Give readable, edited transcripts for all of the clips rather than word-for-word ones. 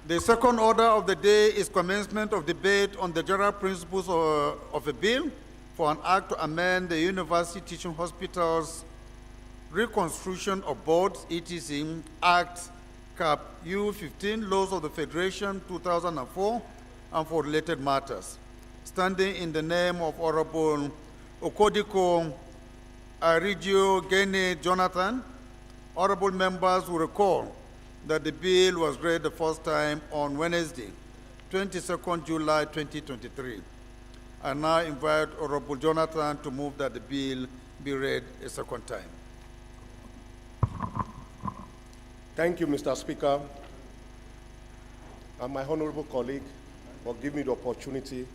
The second order of the day is commencement of debate on the general principles of a bill for an act to amend the University Teaching Hospitals Reconstruction of Boards, etc. Act Cap U15, Laws of the Federation 2004, and for related matters. Standing in the name of Honorable Okodiko Arigio Gene Jonathan, honorable members will recall that the bill was read the first time on Wednesday, 22nd July 2023. I now invite Honorable Jonathan to move that the bill be read a second time. Thank you, Mr. Speaker, and my honorable colleague for giving me the opportunity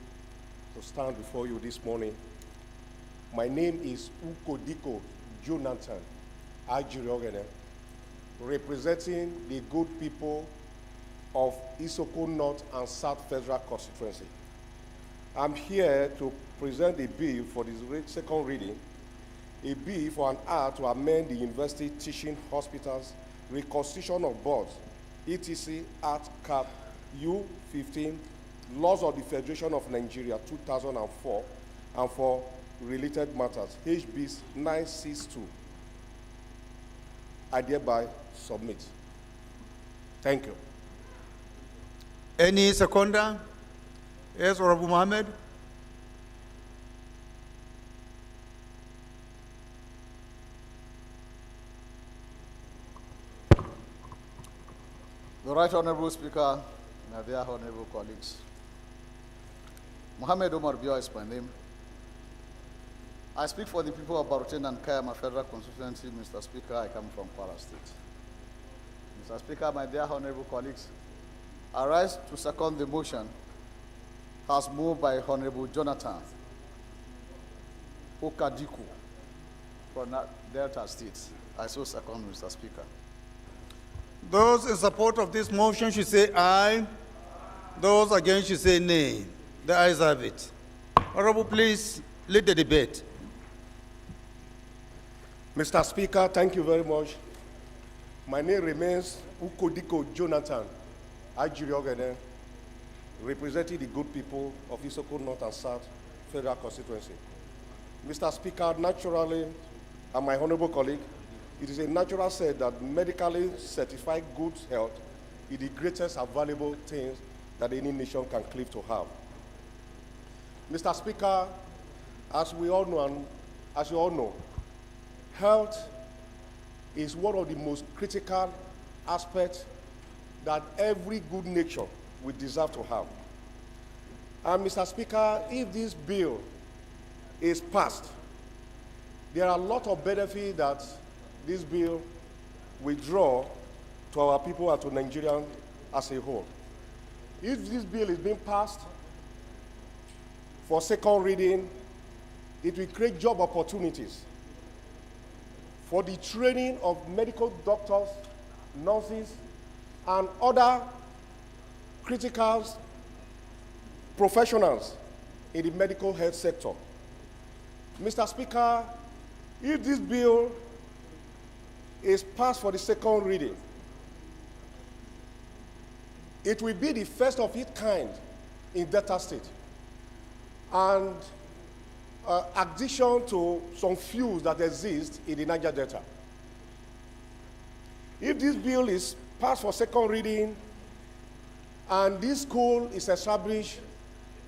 to stand before you this morning. My name is Ukodiko Jonathan Ajiriogene, representing the good people of Isoko North and South Federal Constituency. I'm here to present a bill for the second reading, a bill for an act to amend the University Teaching Hospitals Reconstruction of Boards, etc. Act Cap U15, Laws of the Federation of Nigeria 2004, and for related matters, HB 962. I thereby submit. Thank you. Any seconder? Yes, Honorable Mohammed. The Right Honorable Speaker, my dear honorable colleagues, Mohammed Omar Bio is my name. I speak for the people of Barutin and Kayama Federal Constituency, Mr. Speaker. I come from Kwara State. Mr. Speaker, my dear honorable colleagues, I rise to second the motion as moved by Honorable Jonathan Okadiku from Delta State. I so second, Mr. Speaker. Those in support of this motion should say aye. Those against should say nay. The ayes have it. Honorable, please lead the debate. Mr. Speaker, thank you very much. My name remains Ukodiko Jonathan Ajiriogene, representing the good people of Isoko North and South Federal Constituency. Mr. Speaker, naturally, and my honorable colleague, it is a natural said that medically certified good health is the greatest and valuable thing that any nation can claim to have. Mr. Speaker, as we all know, and as you all know, health is one of the most critical aspects that every good nation would deserve to have. And Mr. Speaker, if this bill is passed, there are a lot of benefits that this bill will draw to our people and to Nigerians as a whole. If this bill is being passed for second reading, it will create job opportunities for the training of medical doctors, nurses, and other critical professionals in the medical health sector. Mr. Speaker, if this bill is passed for the second reading, it will be the first of its kind in Delta State, and addition to some few that exist in the Niger Delta. If this bill is passed for second reading and this school is established,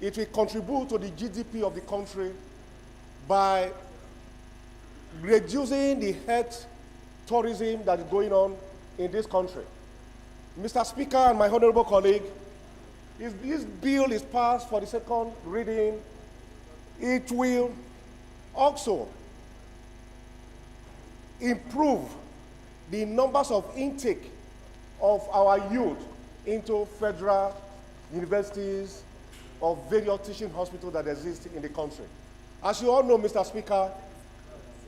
it will contribute to the GDP of the country by reducing the health tourism that is going on in this country. Mr. Speaker and my honorable colleague, if this bill is passed for the second reading, it will also improve the numbers of intake of our youth into federal universities or various teaching hospitals that exist in the country. As you all know, Mr. Speaker,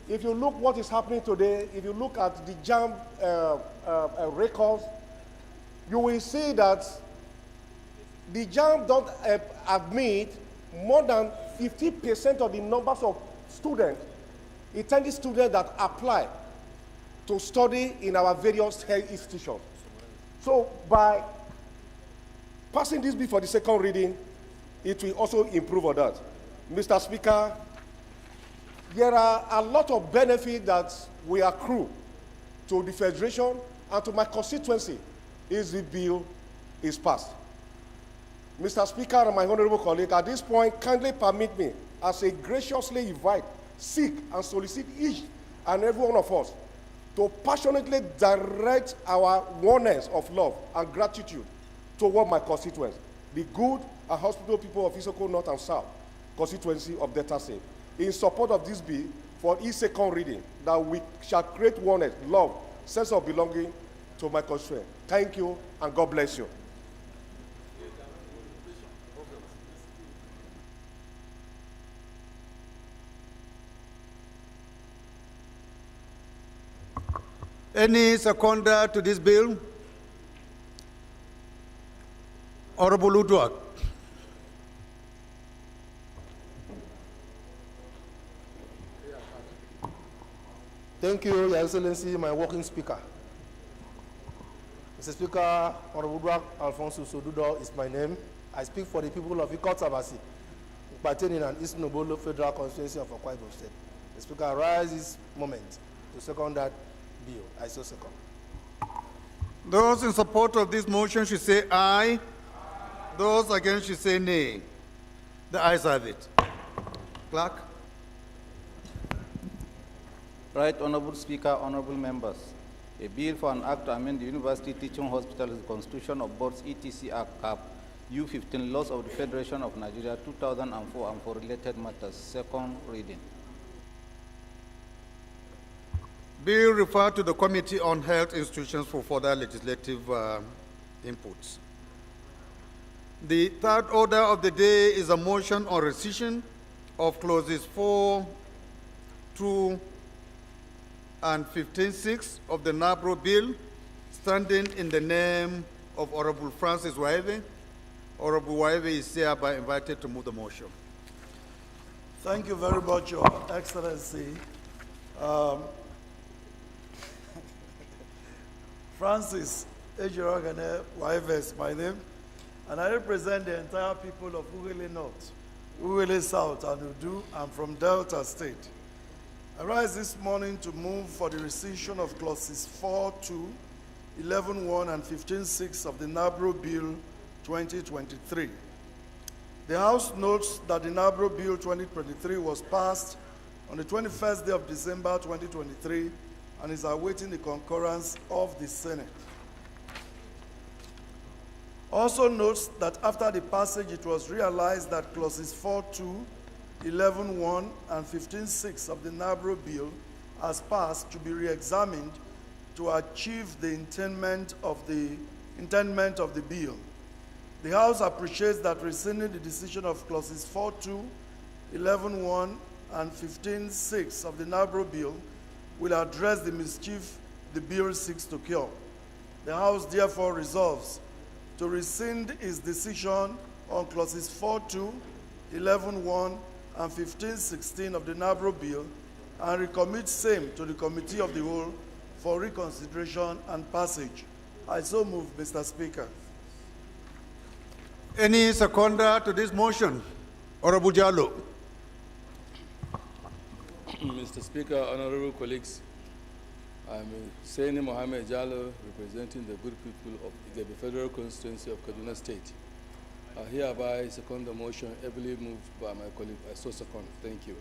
if you look what is happening today, if you look at the JAMB records, you will see that the JAMB don't admit more than 50% of the numbers of students, intended students that apply to study in our various health institutions. So by passing this bill for the second reading, it will also improve on that. Mr. Speaker, there are a lot of benefits that we accrue to the Federation and to my constituency if the bill is passed. Mr. Speaker and my honorable colleague, at this point, kindly permit me, as I graciously invite, seek, and solicit each and every one of us to passionately direct our oneness of love and gratitude toward my constituents, the good and hospitable people of Isoko North and South constituency of Delta State, in support of this bill for its second reading, that we shall create oneness, love, sense of belonging to my constituents. Thank you, and God bless you. Any seconder to this bill? Honorable Udwak. Thank you, Your Excellency, my working speaker. Mr. Speaker, Honorable Udwak Alfonso Sodudo is my name. I speak for the people of Ikot Sabasi, pertaining an East Nobolo Federal Constituency of Akwa Ibom State. The Speaker, I rise this moment to second that bill. I so second. Those in support of this motion should say aye. Those against should say nay. The ayes have it. Clerk. Right Honorable Speaker, honorable members. A bill for an act to amend the University Teaching Hospital's Constitution of Boards ETC Act Cap U15 Laws of the Federation of Nigeria 2004 and for related matters. Second reading. Bill referred to the Committee on Health Institutions for further legislative inputs. The third order of the day is a motion on rescission of clauses 4, 2, and 15.6 of the NABRO bill, standing in the name of Honorable Francis Waive. Honorable Waive is hereby invited to move the motion. Thank you very much, Your Excellency. Francis Ejirogane Waive is my name, and I represent the entire people of Ughelli North, Ughelli South, and Udu. I'm from Delta State. I rise this morning to move for the rescission of clauses 4.2, 11.1, and 15.6 of the NABRO Bill 2023. The House notes that the NABRO Bill 2023 was passed on the 21st day of December 2023 and is awaiting the concurrence of the Senate. Also notes that after the passage, it was realized that clauses 4.2, 11.1, and 15.6 of the NABRO bill as passed to be re-examined to achieve the intendment of the bill. The House appreciates that rescinding the decision of clauses 4.2, 11.1, and 15.6 of the NABRO bill will address the mischief the bill seeks to cure. The House therefore resolves to rescind its decision on clauses 4.2, 11.1, and 15.16 of the NABRO bill and recommit same to the Committee of the Whole for reconsideration and passage. I so move, Mr. Speaker. Any seconder to this motion? Honorable Jallo. Mr. Speaker, honorable colleagues, I'm Saini Mohammed Jallo, representing the good people of the Federal Constituency of Kaduna State. I hereby second the motion ably moved by my colleague. I so second. Thank you.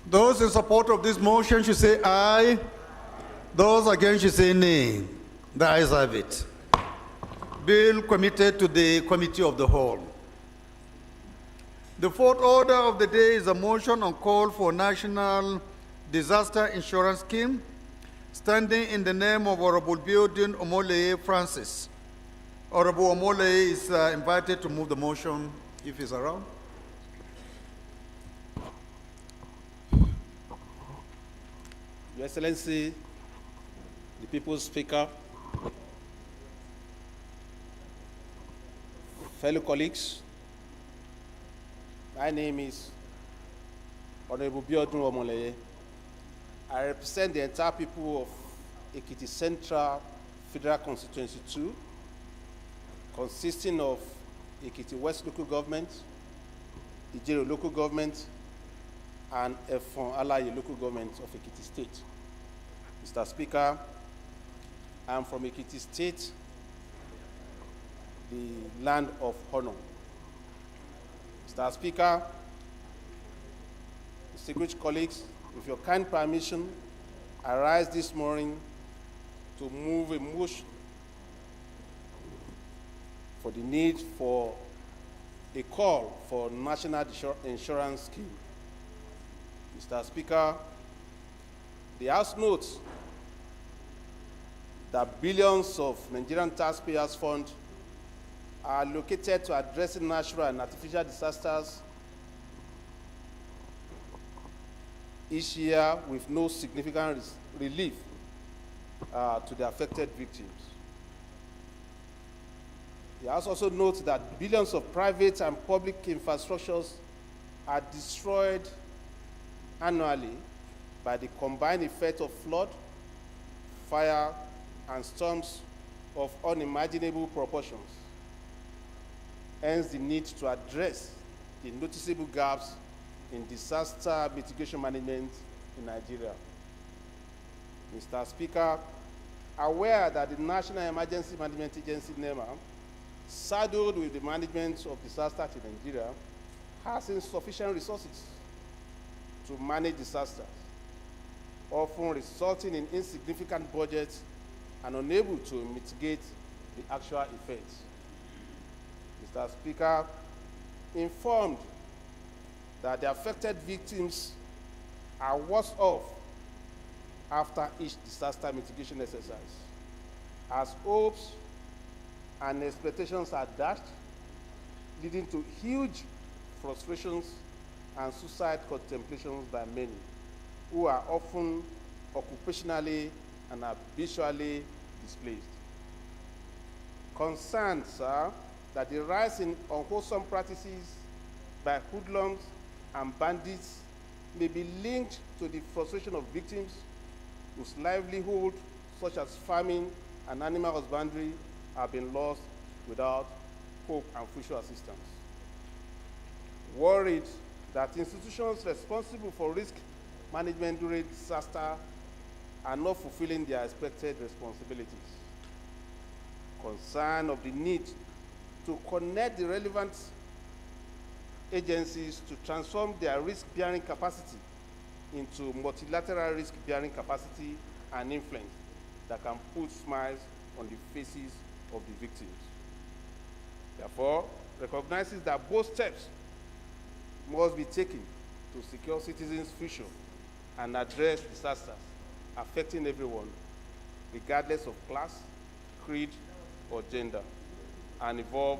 Those in support of this motion should say aye. Those against should say nay. The ayes have it. Bill committed to the Committee of the Whole. The fourth order of the day is a motion on call for National Disaster Insurance Scheme, standing in the name of Honorable Biodun Omoleye Francis. Honorable Omoleye is invited to move the motion if he's around. Your Excellency, the People's Speaker, fellow colleagues, my name is Honorable Biodun Omoleye. I represent the entire people of Ekiti Central Federal Constituency 2, consisting of Ekiti West local government, Ijero local government, and Efon Alaye local government of Ekiti State. Mr. Speaker, I am from Ekiti State, the land of honor. Mr. Speaker, distinguished colleagues, with your kind permission, I rise this morning to move a motion for the need for a call for national insurance scheme. Mr. Speaker, the House notes that billions of Nigerian taxpayers' funds are allocated to addressing natural and artificial disasters each year with no significant relief to the affected victims. The House also notes that billions of private and public infrastructures are destroyed annually by the combined effect of flood, fire, and storms of unimaginable proportions. Hence, the need to address the noticeable gaps in disaster mitigation management in Nigeria. Mr. Speaker, aware that the National Emergency Management Agency, NEMA, saddled with the management of disasters in Nigeria, has insufficient resources to manage disasters, often resulting in insignificant budgets and unable to mitigate the actual effects. Mr. Speaker, informed that the affected victims are worse off after each disaster mitigation exercise, as hopes and expectations are dashed, leading to huge frustrations and suicide contemplations by many, who are often occupationally and habitually displaced. Concerns are that the rise in unwholesome practices by hoodlums and bandits may be linked to the frustration of victims whose livelihood, such as farming and animal husbandry, have been lost without hope and future assistance. Worried that institutions responsible for risk management during disaster are not fulfilling their expected responsibilities. Concern of the need to connect the relevant agencies to transform their risk-bearing capacity into multilateral risk-bearing capacity and influence that can put smiles on the faces of the victims. Therefore, recognizes that both steps must be taken to secure citizens' future and address disasters affecting everyone, regardless of class, creed, or gender, and evolve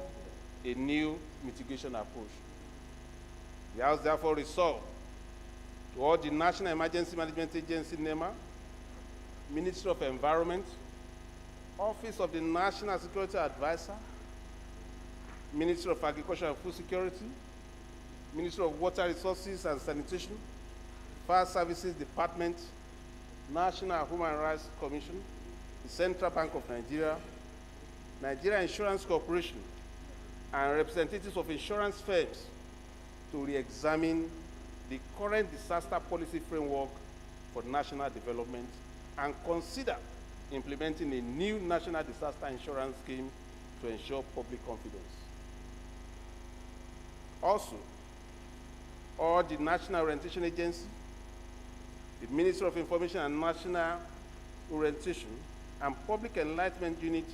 a new mitigation approach. The House therefore resolved to urge the National Emergency Management Agency, NEMA, Ministry of Environment, Office of the National Security Advisor, Ministry of Agriculture and Food Security, Ministry of Water Resources and Sanitation, Fire Services Department, National Human Rights Commission, the Central Bank of Nigeria, Nigeria Insurance Corporation, and representatives of insurance firms to re-examine the current disaster policy framework for national development and consider implementing a new national disaster insurance scheme to ensure public confidence. Also, all the National Orientation Agency, the Ministry of Information and National Orientation, and Public Enlightenment Unit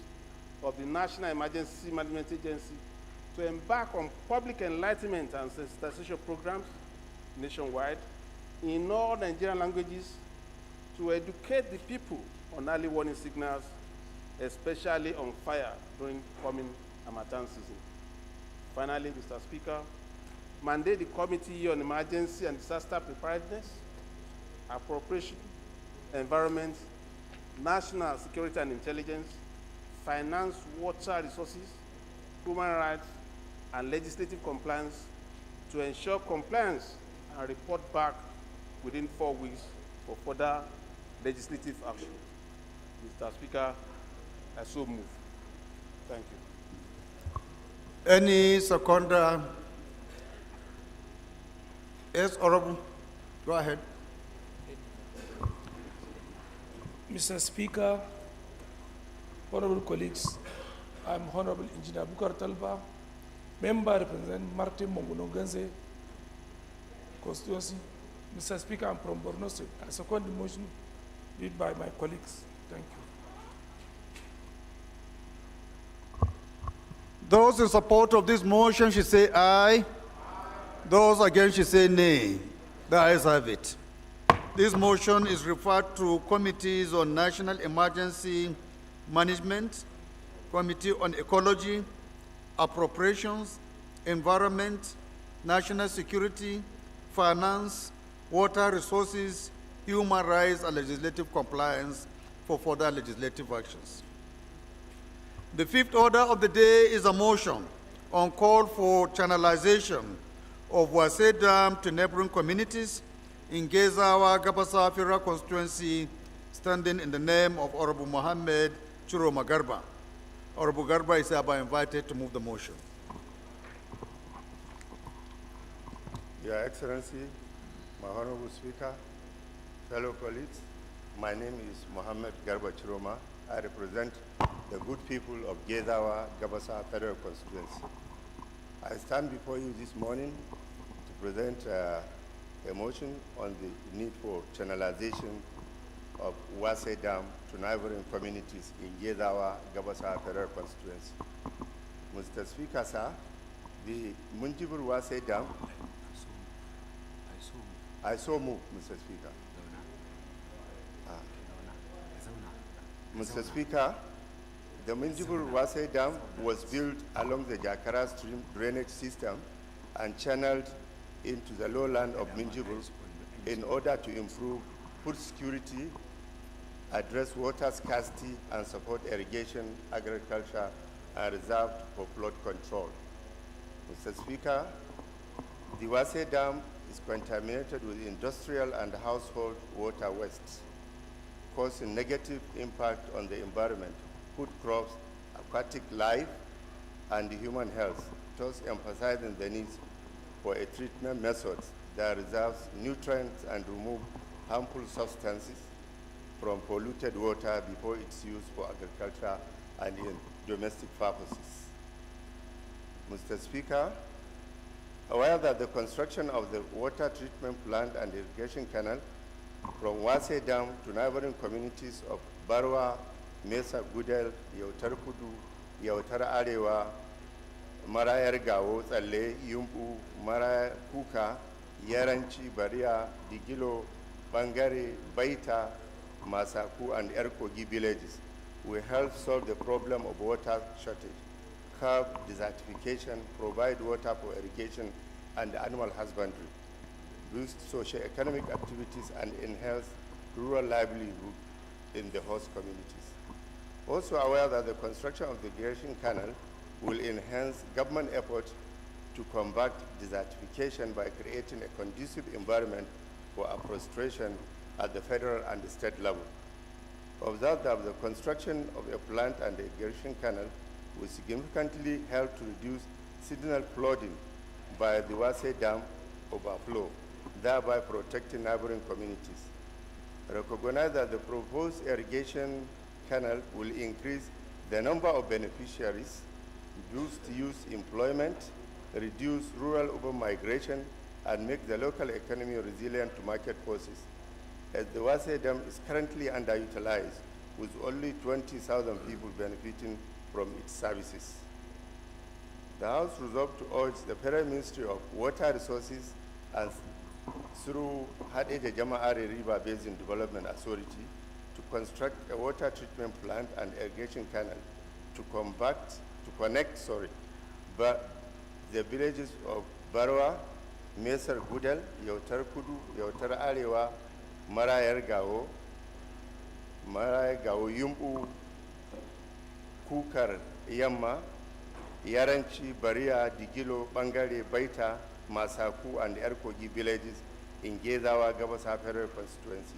of the National Emergency Management Agency to embark on public enlightenment and sensitization programs nationwide in all Nigerian languages to educate the people on early warning signals, especially on fire during coming Harmattan season. Finally, Mr. Speaker, mandate the Committee on Emergency and Disaster Preparedness, Appropriation, Environment, National Security and Intelligence, Finance, Water Resources, Human Rights, and Legislative Compliance to ensure compliance and report back within 4 weeks for further legislative action. Mr. Speaker, I so move. Thank you. Any seconder? Yes, Honorable. Go ahead. Mr. Speaker, honorable colleagues, I'm Honorable Engineer Bukar Talba, member representing Martin Mongonoganze constituency. Mr. Speaker, I'm from Borno State. I second the motion made by my colleagues. Thank you. Those in support of this motion should say aye. Those against should say nay. The ayes have it. This motion is referred to committees on National Emergency Management, Committee on Ecology, Appropriations, Environment, National Security, Finance, Water Resources, Human Rights, and Legislative Compliance for further legislative actions. The fifth order of the day is a motion on call for channelization of Wase Dam to neighboring communities in Gezawa, Gabasa Federal Constituency, standing in the name of Honorable Mohammed Chiroma Garba. Honorable Garba is hereby invited to move the motion. Your Excellency, my Honorable Speaker, fellow colleagues, my name is Mohammed Garba Chiroma. I represent the good people of Gezawa, Gabasa Federal Constituency. I stand before you this morning to present a motion on the need for channelization of Wase Dam to neighboring communities in Gezawa, Gabasa Federal Constituency. Mr. Speaker, sir, the Munjibur Wase Dam, I so move, Mr. Speaker. Mr. Speaker, the Munjibur Wase Dam was built along the Jakara stream drainage system and channeled into the lowland of Minjibur in order to improve food security, address water scarcity, and support irrigation, agriculture, and reserved for flood control. Mr. Speaker, the Wase Dam is contaminated with industrial and household water wastes, causing negative impact on the environment, food crops, aquatic life, and human health, thus emphasizing the need for a treatment method that reserves nutrients and removes harmful substances from polluted water before its use for agriculture and in domestic purposes. Mr. Speaker, aware that the construction of the water treatment plant and irrigation canal from Wase Dam to neighboring communities of Barwa, Mesa Gudel, Yautar Kudu, Yautar Arewa, Marayar Gawo, Tsalle, Yumbu, Maraya Kuka, Yaranci, Baria, Digilo, Bangare, Baita, Masaku, and Erkogi villages will help solve the problem of water shortage, curb desertification, provide water for irrigation and animal husbandry, boost socio-economic activities, and enhance rural livelihood in the host communities. Also aware that the construction of the irrigation canal will enhance government efforts to combat desertification by creating a conducive environment for afforestation at the federal and state level. Observe that the construction of a plant and the irrigation canal will significantly help to reduce seasonal flooding by the Wase Dam overflow, thereby protecting neighboring communities. Recognize that the proposed irrigation canal will increase the number of beneficiaries, boost youth employment, reduce rural urban migration, and make the local economy resilient to market forces, as the Wase Dam is currently underutilized, with only 20,000 people benefiting from its services. The House resolved to urge the Federal Ministry of Water Resources and through Hadeja Jama'ari River Basin Development Authority to construct a water treatment plant and irrigation canal to connect the villages of Barwa, Mesar Gudel, Yautar Kudu, Yautar Arewa, Marayar Gawo, Yumbu, Kukar Yamma, Yaranci, Baria, Digilo, Bangare, Baita, Masaku, and Erkogi villages in Gezawa, Gabasa Federal Constituency,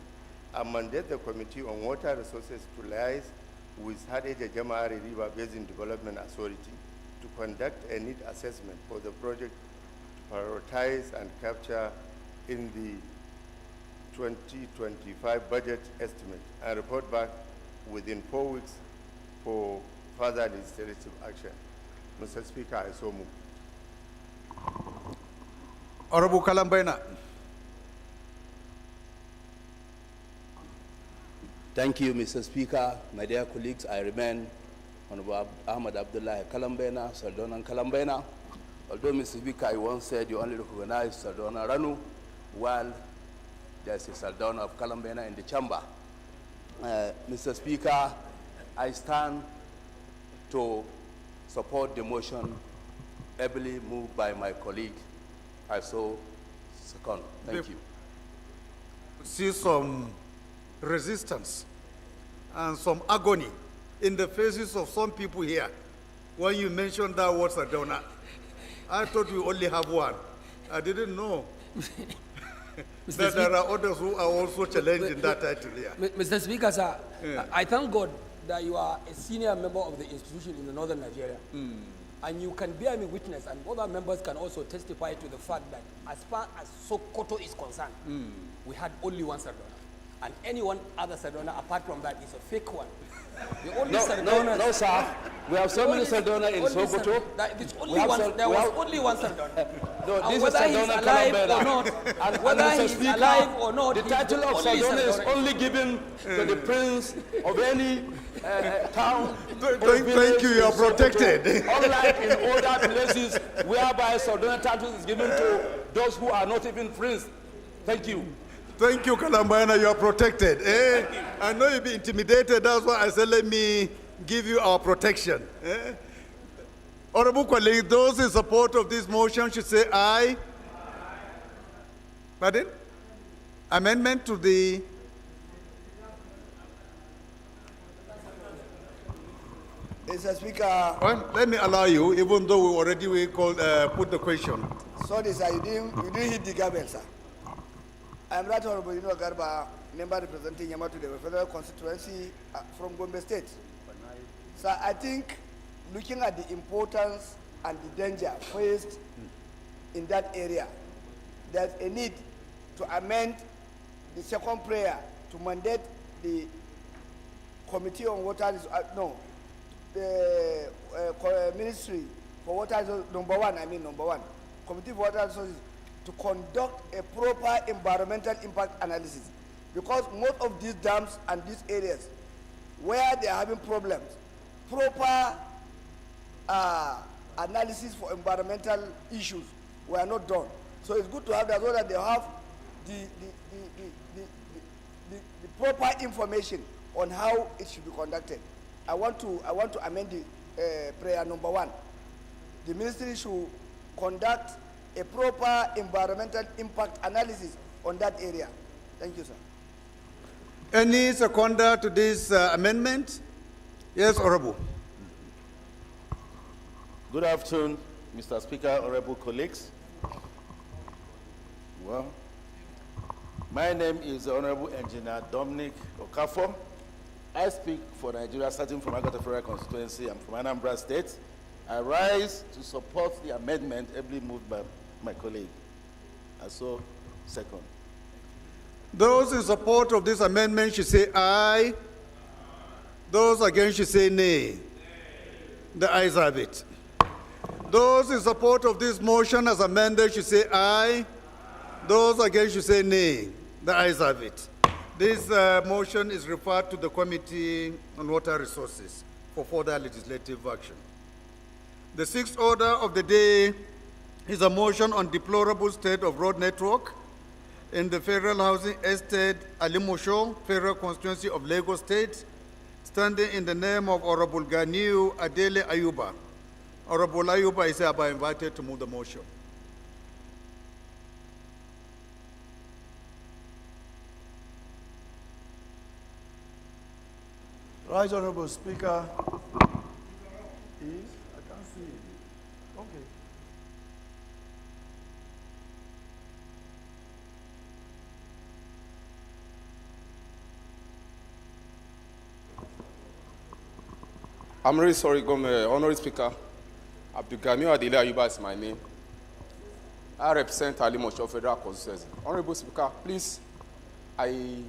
and mandate the Committee on Water Resources to liaise with Hadeja Jama'ari River Basin Development Authority to conduct a need assessment for the project to prioritize and capture in the 2025 budget estimate and report back within 4 weeks for further legislative action. Mr. Speaker, I so move. Honorable Kalambaina. Thank you, Mr. Speaker. My dear colleagues, I remain Honorable Ahmad Abdullah Kalambena, Saldona Kalambena. Although, Mr. Speaker, I once said you only recognize Saldona Ranu, while there's a Saldona of Kalambena in the chamber. Mr. Speaker, I stand to support the motion ably moved by my colleague. I so second. Thank you. See some resistance and some agony in the faces of some people here when you mentioned that word Sardona. I thought we only have one. I didn't know that there are others who are also challenging that title here. Mr. Speaker, sir, I thank God that you are a senior member of the institution in the northern Nigeria. And you can bear me witness, and other members can also testify to the fact that as far as Sokoto is concerned, we had only one Sardona. And any one other Sardona apart from that is a fake one. The only Sardona. No, sir. We have so many Sardona in Sokoto. There was only one Sardona. No, this whether is he's Sardona alive or Kalambena. not, whether he's alive or not, the title of Sardona is only given to the prince of any town. Thank you, you are protected. Unlike in other places whereby Sardona title is given to those who are not even prince. Thank you. Thank you, Kalambana, you are protected. I know you'll be intimidated, that's why I said let me give you our protection. Honorable colleagues, those in support of this motion should say aye. Pardon? Amendment to the... Mr. Speaker. Well, let me allow you, even though we already put the question. Sorry, sir, you didn't hit the gavel, sir. I am Right Honorable Ino Garba, member representing Yamatu the Federal Constituency from Gombe State. Sir, I think looking at the importance and the danger faced in that area, there's a need to amend the second prayer to mandate the Committee on Water, the Ministry for Water, number one, Committee for Water Resources, to conduct a proper environmental impact analysis, because most of these dams and these areas where they are having problems, proper analysis for environmental issues were not done. So it's good to have that so that they have the proper information on how it should be conducted. I want to amend the prayer number one. The ministry should conduct a proper environmental impact analysis on that area. Thank you, sir. Any seconder to this amendment? Yes, Honorable. Good afternoon, Mr. Speaker, honorable colleagues. Well, my name is Honorable Engineer Dominic Okafor. I speak for Nigeria, starting from Agata Federal Constituency. I'm from Anambra State. I rise to support the amendment ably moved by my colleague. I so second. Those in support of this amendment should say aye. Those against should say nay. The ayes have it. Those in support of this motion as amended should say aye. Those against should say nay. The ayes have it. This motion is referred to the Committee on Water Resources for further legislative action. The sixth order of the day is a motion on deplorable state of road network in the Federal Housing Estate Alimosho, Federal Constituency of Lagos State, standing in the name of Honorable Ganiu Adele Ayuba. Honorable Ayuba is hereby invited to move the motion. Right Honorable Speaker. Is? I can't see it. Okay. I'm really sorry, Honorable Speaker. Abdulgani Adele Ayuba is my name. I represent Ali Mosho Federal Constituency. Honorable Speaker, please, I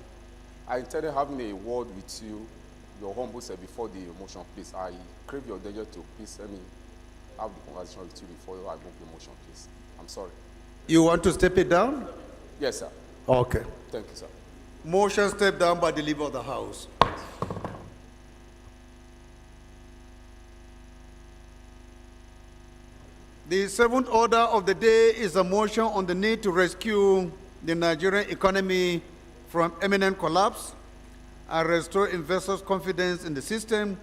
intended having a word with you, your humble self, before the motion, please. I crave your danger to please let me have the conversation with you before I move the motion, please. I'm sorry. You want to step it down? Yes, sir. Okay. Thank you, sir. Motion step down by the leader of the House. The seventh order of the day is a motion on the need to rescue the Nigerian economy from imminent collapse and restore investors' confidence in the system,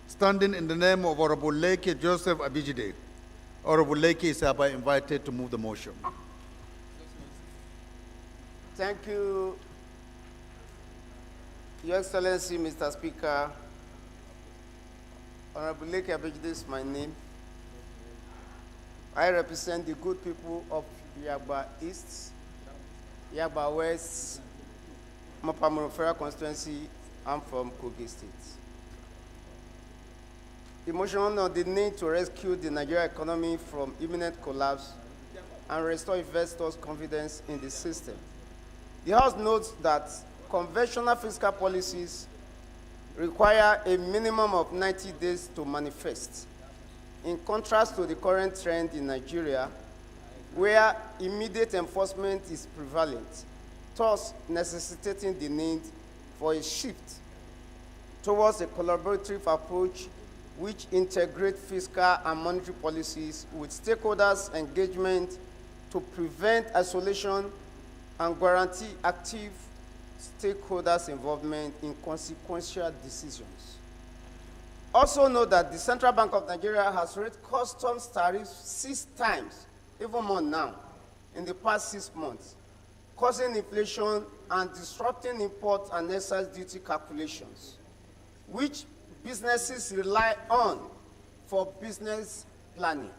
standing in the name of Honorable Leke Joseph Abijide. Honorable Leke is hereby invited to move the motion. Thank you, Your Excellency, Mr. Speaker. Honorable Leke Abijide is my name. I represent the good people of Yagba East, Yagba West, Mapamorofera constituency. I'm from Kogi State. The motion on the need to rescue the Nigerian economy from imminent collapse and restore investors' confidence in the system. The House notes that conventional fiscal policies require a minimum of 90 days to manifest, in contrast to the current trend in Nigeria, where immediate enforcement is prevalent, thus necessitating the need for a shift towards a collaborative approach which integrates fiscal and monetary policies with stakeholders' engagement to prevent isolation and guarantee active stakeholders' involvement in consequential decisions. Also note that the Central Bank of Nigeria has raised customs tariffs 6 times, even more now, in the past 6 months, causing inflation and disrupting import and excise duty calculations, which businesses rely on for business planning.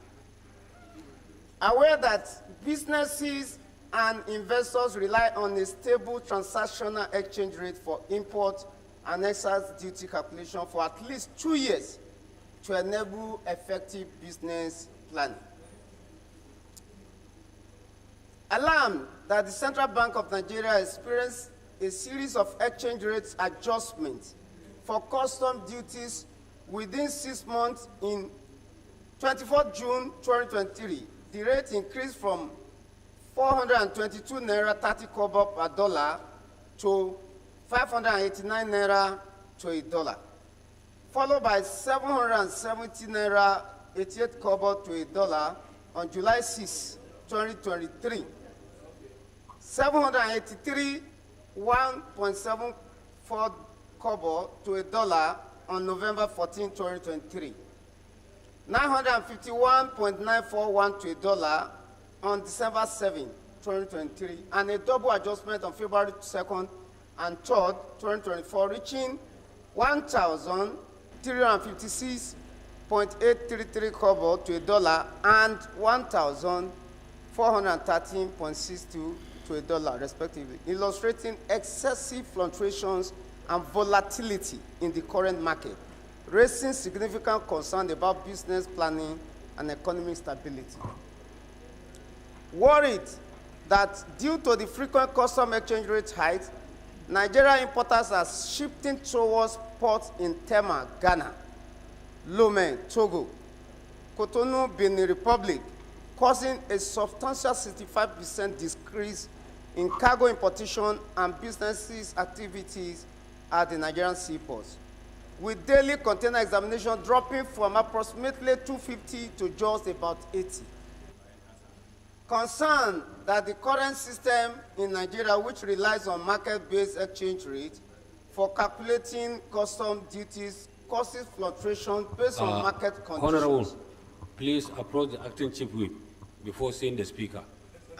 Aware that businesses and investors rely on a stable transactional exchange rate for import and excise duty calculation for at least 2 years to enable effective business planning. Alarmed that the Central Bank of Nigeria experienced a series of exchange rates adjustments for custom duties within 6 months, in 24 June 2023, the rate increased from 422 naira 30 kobo per dollar to 589 naira to a dollar, followed by 770 naira 88 kobo to a dollar on July 6, 2023, 783 1.74 kobo to a dollar on November 14, 2023, 951.941 to a dollar on December 7, 2023, and a double adjustment on February 2nd and 3rd, 2024, reaching 1,356.833 kobo to a dollar and 1,413.62 to a dollar, respectively, illustrating excessive fluctuations and volatility in the current market, raising significant concern about business planning and economic stability. Worried that due to the frequent custom exchange rate hikes, Nigerian importers are shifting towards ports in Tema, Ghana, Lomé, Togo, Cotonou, Benin Republic, causing a substantial 65% decrease in cargo importation and businesses' activities at the Nigerian seaports, with daily container examination dropping from approximately 250 to just about 80. Concerned that the current system in Nigeria, which relies on market-based exchange rate for calculating custom duties, causes fluctuation based on market conditions. Honorable, please approach the acting chief whip before seeing the speaker.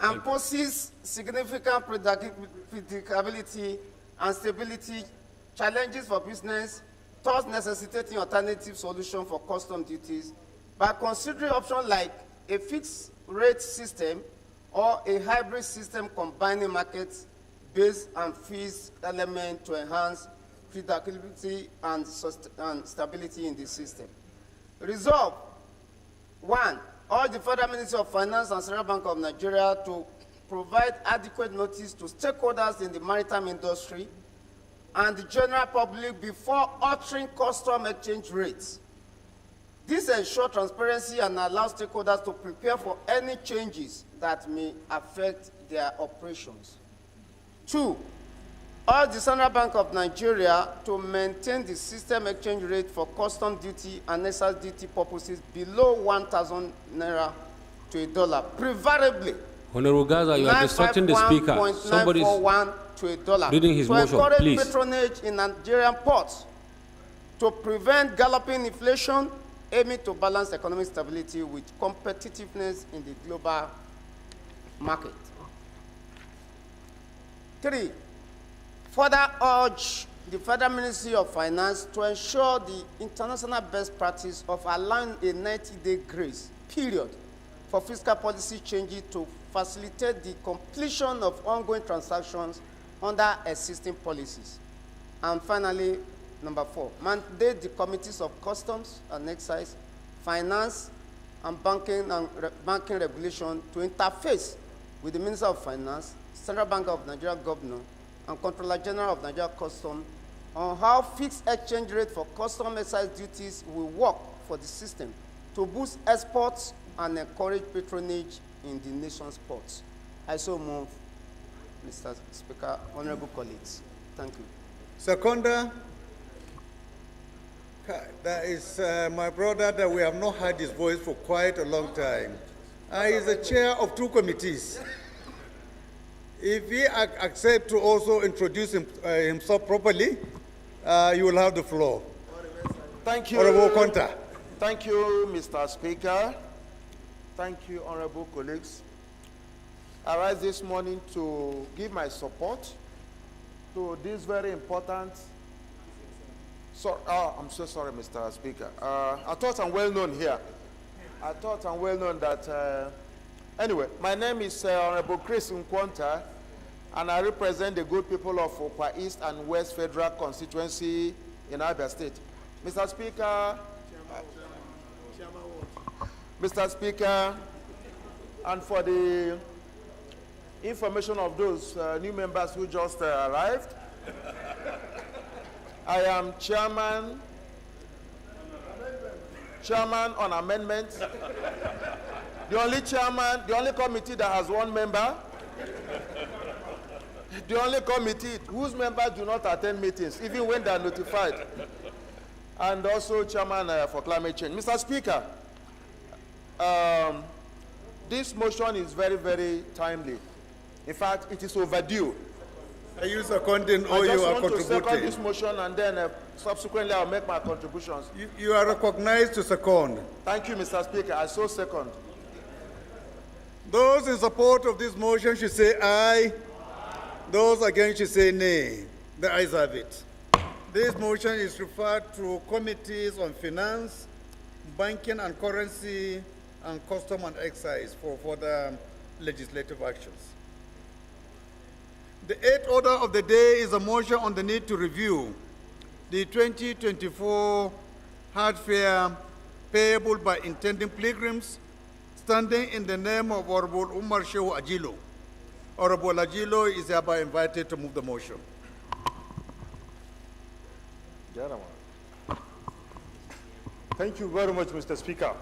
And poses significant predictability and stability challenges for business, thus necessitating alternative solutions for custom duties by considering options like a fixed rate system or a hybrid system combining market-based and fees elements to enhance predictability and stability in the system. Resolve One, urge the Federal Ministry of Finance and Central Bank of Nigeria to provide adequate notice to stakeholders in the maritime industry and the general public before altering custom exchange rates. This ensures transparency and allows stakeholders to prepare for any changes that may affect their operations. Two, urge the Central Bank of Nigeria to maintain the system exchange rate for custom duty and excise duty purposes below 1,000 naira to a dollar, preferably Honorable Gaza, you are distracting the speaker. Somebody is to a dollar reading his to motion, encourage please. patronage in Nigerian ports, to prevent galloping inflation, aiming to balance economic stability with competitiveness in the global market. Three, further urge the Federal Ministry of Finance to ensure the international best practice of allowing a 90-day grace period for fiscal policy changes to facilitate the completion of ongoing transactions under existing policies. And finally, number four, mandate the committees of customs and excise, finance, and banking regulation to interface with the Minister of Finance, Central Bank of Nigeria Governor, and Comptroller General of Nigeria Customs on how fixed exchange rate for custom excise duties will work for the system to boost exports and encourage patronage in the nation's ports. I so move, Mr. Speaker, honorable colleagues. Thank you. Seconder, that is my brother that we have not heard his voice for quite a long time. He is the chair of two committees. If he accepts to also introduce himself properly, you will have the floor. Thank you. Honorable Konta. Thank you, Mr. Speaker. Thank you, honorable colleagues. I rise this morning to give my support to this very important. I'm so sorry, Mr. Speaker. I thought I'm well known here. I thought I'm well known that. Anyway, my name is Honorable Chris Nkwanta, and I represent the good people of Okwa East and West Federal Constituency in Abia State. Mr. Speaker, Mr. Speaker, and for the information of those new members who just arrived, I am chairman on amendments. The only chairman, the only committee that has one member, the only committee whose members do not attend meetings, even when they are notified, and also chairman for climate change. Mr. Speaker, this motion is very, very timely. In fact, it is overdue. Are you seconding or you are contributing? I just want to second this motion, and then subsequently I'll make my contributions. You are recognized to second. Thank you, Mr. Speaker. I so second. Those in support of this motion should say aye. Those against should say nay. The ayes have it. This motion is referred to committees on finance, banking and currency, and custom and excise for further legislative actions. The eighth order of the day is a motion on the need to review the 2024 hard fare payable by intending pilgrims standing in the name of Honorable Umar Shehu Ajilo. Honorable Ajilo is hereby invited to move the motion. Thank you very much, Mr. Speaker.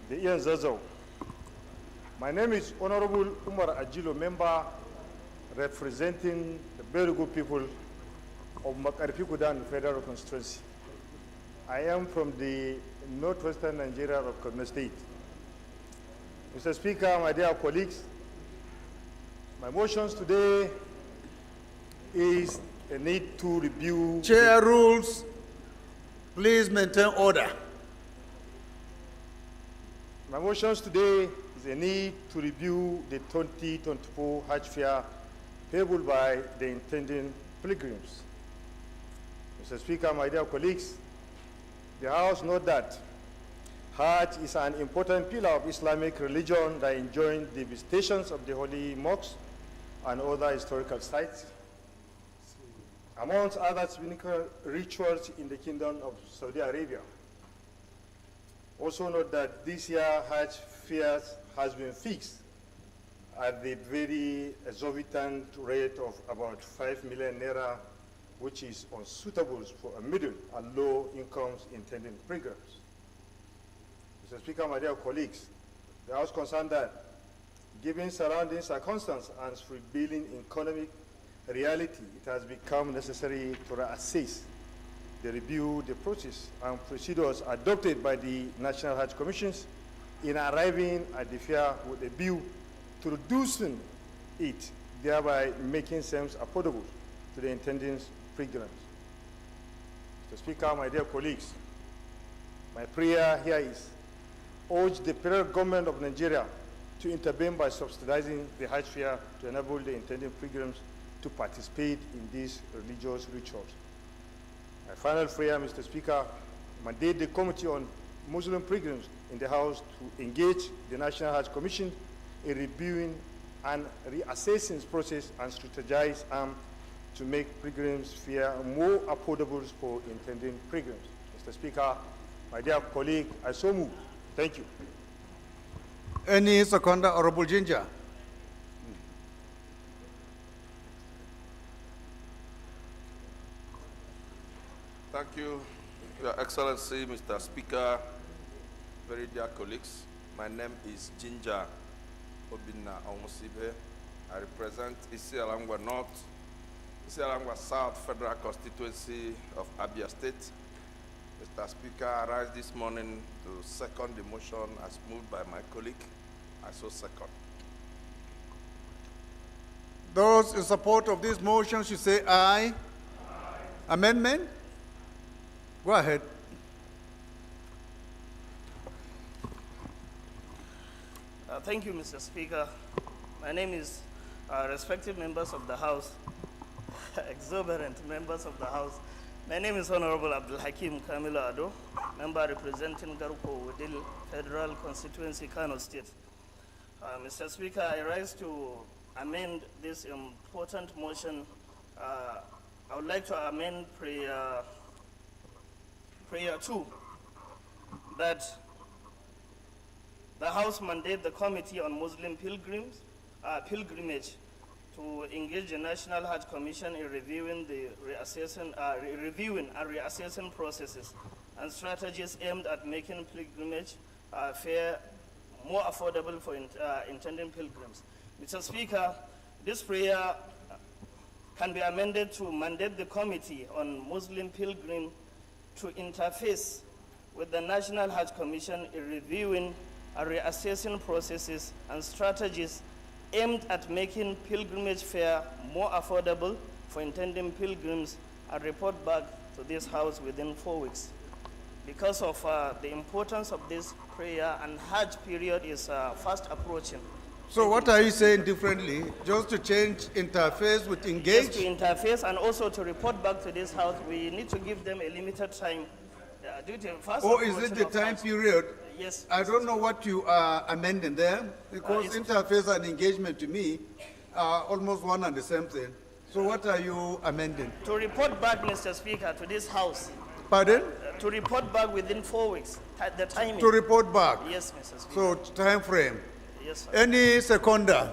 The Ian Zazo. My name is Honorable Umar Ajilo, member representing the very good people of Makarfi-Kudan Federal Constituency. I am from the northwestern Nigeria of Kaduna State. Mr. Speaker, my dear colleagues, my motions today is a need to review. Chair rules, please maintain order. My motions today is a need to review the 2024 Hajj fare payable by the intending pilgrims. Mr. Speaker, my dear colleagues, the House note that Hajj is an important pillar of Islamic religion that enjoins the visitations of the holy mosques and other historical sites, amongst other significant rituals in the Kingdom of Saudi Arabia. Also note that this year Hajj fares has been fixed at the very exorbitant rate of about 5 million naira, which is unsuitable for a middle and low incomes intending pilgrims. Mr. Speaker, my dear colleagues, the House concerned that given surrounding circumstances and prevailing economic reality, it has become necessary to reassess the review, the process and procedures adopted by the National Hajj Commissions in arriving at the fair with a view to reducing it, thereby making sense affordable to the intending pilgrims. Mr. Speaker, my dear colleagues, my prayer here is urge the federal government of Nigeria to intervene by subsidizing the Hajj fair to enable the intending pilgrims to participate in these religious rituals. My final prayer, Mr. Speaker, mandate the Committee on Muslim Pilgrims in the House to engage the National Hajj Commission in reviewing and reassessing the process and strategize to make pilgrims fair more affordable for intending pilgrims. Mr. Speaker, my dear colleague, I so move. Thank you. Any seconder, Honorable Ginger? Thank you, Your Excellency, Mr. Speaker, very dear colleagues. My name is Ginger Obinna Omusibe. I represent Isialangwa North, Isialangwa South Federal Constituency of Abia State. Mr. Speaker, I rise this morning to second the motion as moved by my colleague. I so second. Those in support of this motion should say aye. Aye. Amendment? Go ahead. Thank you, Mr. Speaker. My name is respected members of the House, exuberant members of the House. My name is Honorable Abdul Hakim Kamila Ado, member representing Garuko Wudil Federal Constituency, Kano State. Mr. Speaker, I rise to amend this important motion. I would like to amend prayer 2, that the House mandate the Committee on Muslim Pilgrimage to engage the National Hajj Commission in reviewing and reassessing processes and strategies aimed at making pilgrimage fair more affordable for intending pilgrims. Mr. Speaker, this prayer can be amended to mandate the Committee on Muslim Pilgrim to interface with the National Hajj Commission in reviewing and reassessing processes and strategies aimed at making pilgrimage fare more affordable for intending pilgrims and report back to this House within 4 weeks. Because of the importance of this prayer and Hajj period is fast approaching. So what are you saying differently? Just to change interface with engage? Yes, to interface and also to report back to this House. We need to give them a limited time. Due to fast Is it the time period? Yes. I don't know what you are amending there, because interface and engagement to me are almost one and the same thing. So what are you amending? To report back, Mr. Speaker, to this House. Pardon? To report back within 4 weeks. The timing. To report back? Yes, Mr. Speaker. So time frame? Yes, sir. Any seconder?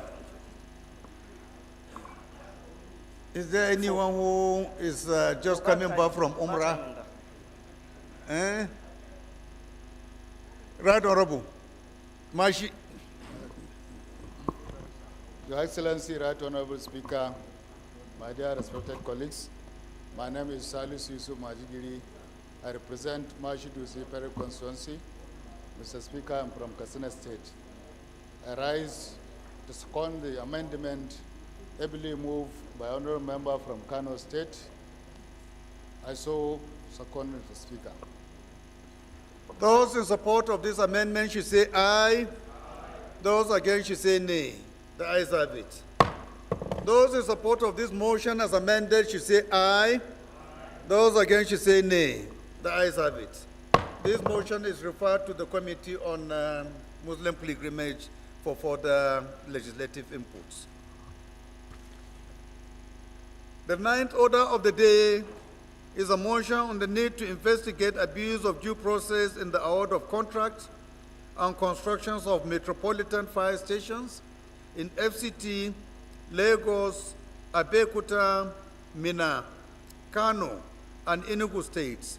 Is there anyone who is just coming back from Umrah? Right, Honorable. Mashi. Your Excellency, Right Honorable Speaker, my dear respected colleagues, my name is Salus Yusuf Majigiri. I represent Mashidusi Pere constituency. Mr. Speaker, I'm from Katsina State. I rise to second the amendment ably moved by Honorable Member from Kano State. I so second, Mr. Speaker. Those in support of this amendment should say aye. Those against should say nay. The ayes have it. Those in support of this motion as amended should say aye. Those against should say nay. The ayes have it. This motion is referred to the Committee on Muslim Pilgrimage for further legislative inputs. The ninth order of the day is a motion on the need to investigate abuse of due process in the award of contracts and constructions of metropolitan fire stations in FCT, Lagos, Abeokuta, Minna, Kano, and Enugu states.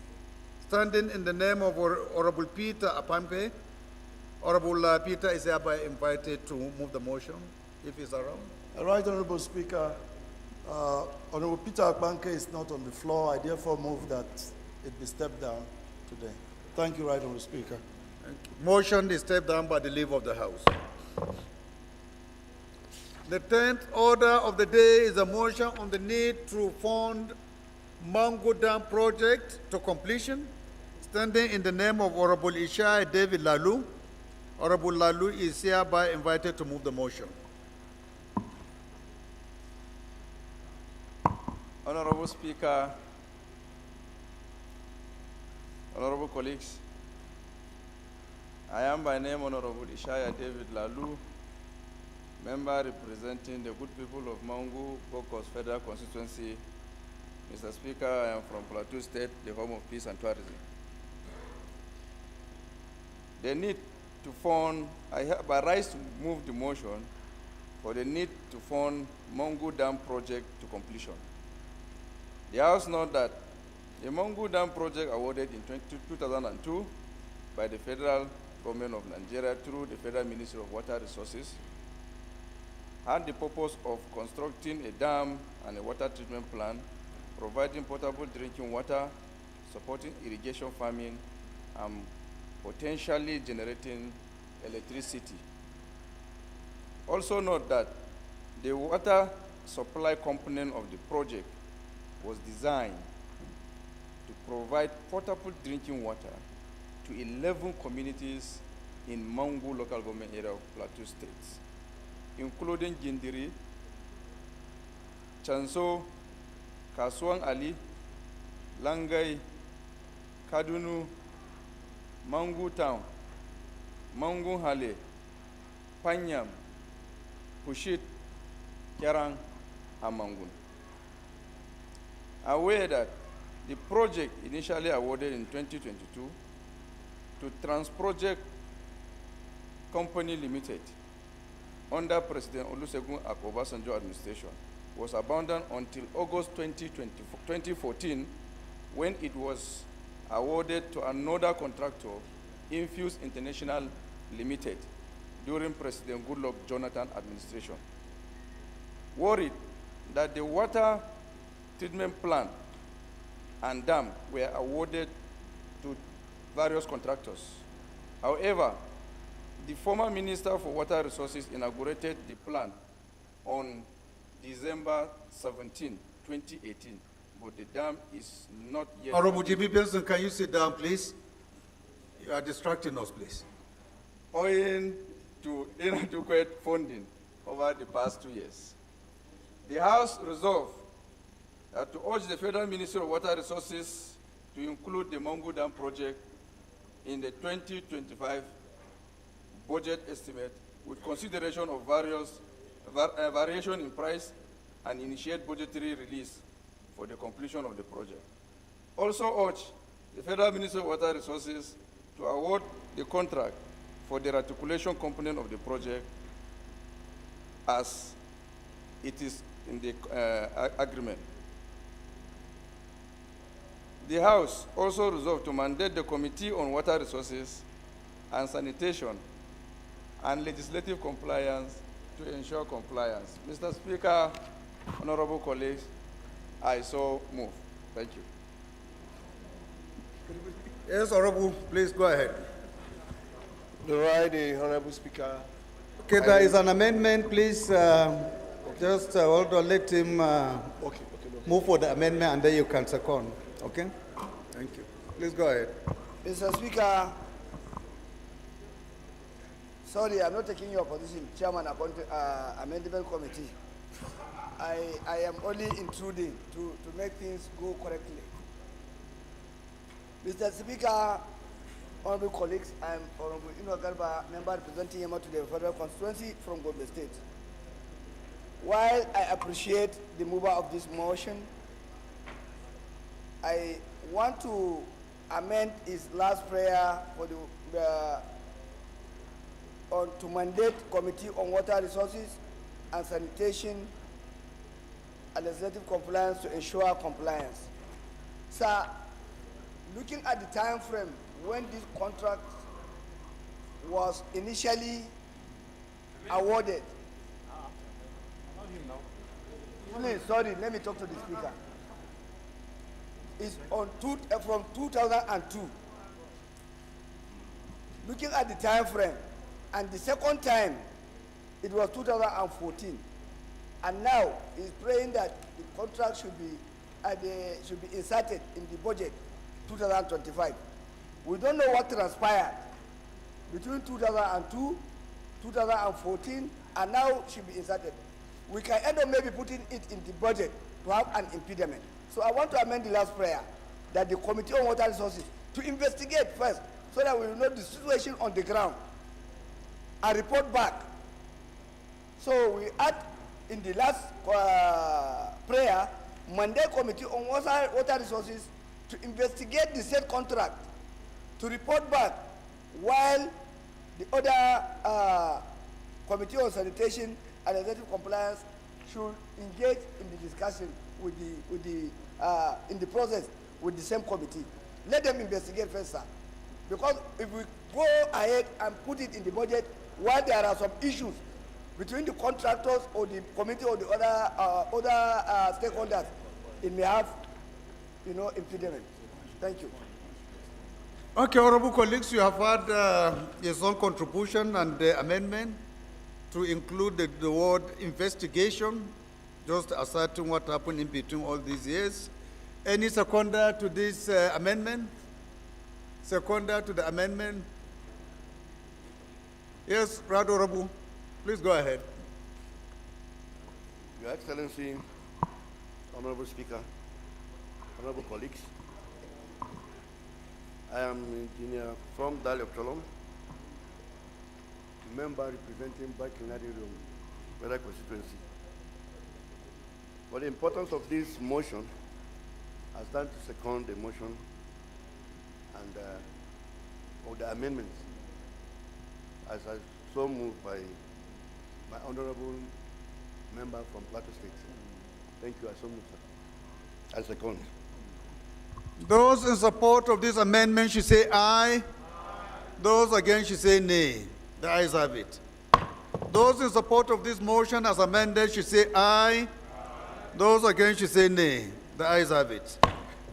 Standing in the name of Honorable Peter Apampe, Honorable Peter is hereby invited to move the motion, if he's around. Right, Honorable Speaker. Honorable Peter Akbanke is not on the floor. I therefore move that it be stepped down today. Thank you, Right Honorable Speaker. Thank you. Motion is stepped down by the leave of the House. The 10th order of the day is a motion on the need to fund Mango Dam project to completion. Standing in the name of Honorable Ishai David Lalu, Honorable Lalu is hereby invited to move the motion. Honorable Speaker, honorable colleagues, I am by name Honorable Ishaya David Lalu, member representing the good people of Mangu, Bokos Federal Constituency. Mr. Speaker, I am from Plateau State, the home of peace and tourism. The need to fund, I hereby rise to move the motion for the need to fund Mangu Dam project to completion. The House notes that the Mangu Dam project awarded in 2002 by the federal government of Nigeria through the Federal Ministry of Water Resources had the purpose of constructing a dam and a water treatment plant, providing potable drinking water, supporting irrigation farming, and potentially generating electricity. Also note that the water supply component of the project was designed to provide potable drinking water to 11 communities in Mangu local government area of Plateau States, including Gindiri, Chanso, Kasuang Ali, Langai, Kadunu, Mangu Town, Mangu Hale, Panyam, Pushit, Kerang, and Mangun. Aware that the project initially awarded in 2022 to Transproject Company Limited under President Olusegun Obasanjo administration was abandoned until August 2014 when it was awarded to another contractor, Infuse International Limited, during President Goodluck Jonathan administration. Worried that the water treatment plant and dam were awarded to various contractors. However, the former Minister for Water Resources inaugurated the plant on December 17, 2018, but the dam is not yet... Honorable Jimmy Benson, can you sit down, please? You are distracting us, please. Owing to inadequate funding over the past 2 years, the House resolved to urge the Federal Ministry of Water Resources to include the Mangu Dam project in the 2025 budget estimate with consideration of variation in price and initiate budgetary release for the completion of the project. Also urge the Federal Ministry of Water Resources to award the contract for the reticulation component of the project as it is in the agreement. The House also resolved to mandate the Committee on Water Resources and Sanitation and Legislative Compliance to ensure compliance. Mr. Speaker, honorable colleagues, I so move. Thank you. Yes, Honorable, please go ahead. The right, the Honorable Speaker. Okay, there is an amendment, please. Just hold on, let him move for the amendment and then you can second. Okay? Thank you. Please go ahead. Mr. Speaker, sorry, I'm not taking your position, Chairman of Amendment Committee. I am only intruding to make things go correctly. Mr. Speaker, honorable colleagues, I am Honorable Ino Garba, member representing Yama to the Federal Constituency from Gombe State. While I appreciate the mover of this motion, I want to amend his last prayer for to mandate Committee on Water Resources and Sanitation and legislative compliance to ensure compliance. Sir, looking at the time frame when this contract was initially awarded. Please, sorry, let me talk to the speaker. It's on from 2002. Looking at the time frame, and the second time, it was 2014. And now, he's praying that the contract should be inserted in the budget 2025. We don't know what transpired between 2002, 2014, and now should be inserted. We can end up maybe putting it in the budget to have an impediment. So I want to amend the last prayer that the Committee on Water Resources to investigate first so that we will know the situation on the ground and report back. So we add in the last prayer, mandate Committee on Water Resources to investigate the said contract, to report back, while the other Committee on Sanitation and Legislative Compliance should engage in the discussion in the process with the same committee. Let them investigate first, sir. Because if we go ahead and put it in the budget while there are some issues between the contractors or the committee or the other stakeholders, it may have, impediment. Thank you. Okay, honorable colleagues, you have had your own contribution and the amendment to include the word investigation, just asserting what happened in between all these years. Any seconder to this amendment? Seconder to the amendment? Yes, Right Honorable, please go ahead. Your Excellency, Honorable Speaker, honorable colleagues, I am Engineer from Dali Tolom, member representing Plenary Federal Constituency. For the importance of this motion, I stand to second the motion and of the amendments as I so moved by my honorable member from Plateau State. Thank you, I so move, sir. I second. Those in support of this amendment should say aye. Those against should say nay. The ayes have it. Those in support of this motion as amended should say aye. Those against should say nay. The ayes have it.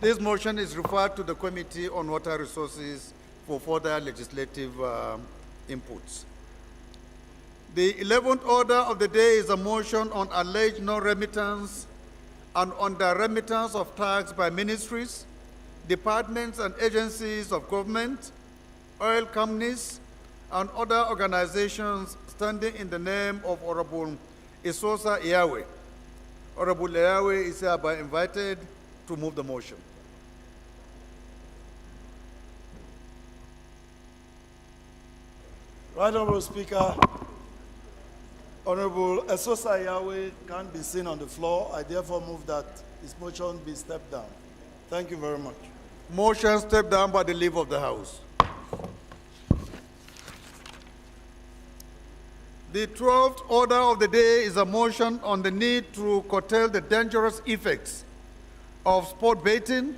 This motion is referred to the Committee on Water Resources for further legislative inputs. The 11th order of the day is a motion on alleged non-remittance and on the remittance of tax by ministries, departments and agencies of government, oil companies, and other organizations standing in the name of Honorable Isosa Iyawe. Honorable Iyawe is hereby invited to move the motion. Right Honorable Speaker, Honorable Isosa Iyawe can't be seen on the floor. I therefore move that his motion be stepped down. Thank you very much. Motion stepped down by the leave of the House. The 12th order of the day is a motion on the need to curtail the dangerous effects of sport betting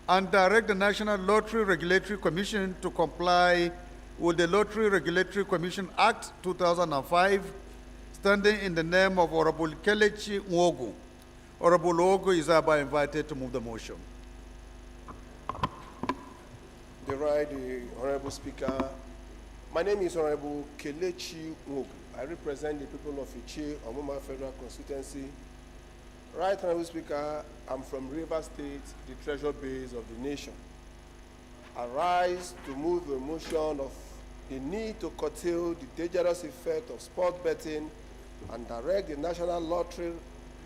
and direct the National Lottery Regulatory Commission to comply with the Lottery Regulatory Commission Act 2005, standing in the name of Honorable Kelechi Nwogu. Honorable Nwogu is hereby invited to move the motion. The right, the Honorable Speaker. My name is Honorable Kelechi Nwogu. I represent the people of Ichi, Omuma Federal Constituency. Right, Honorable Speaker, I'm from River State, the treasure base of the nation. I rise to move the motion of the need to curtail the dangerous effect of sport betting and direct the National Lottery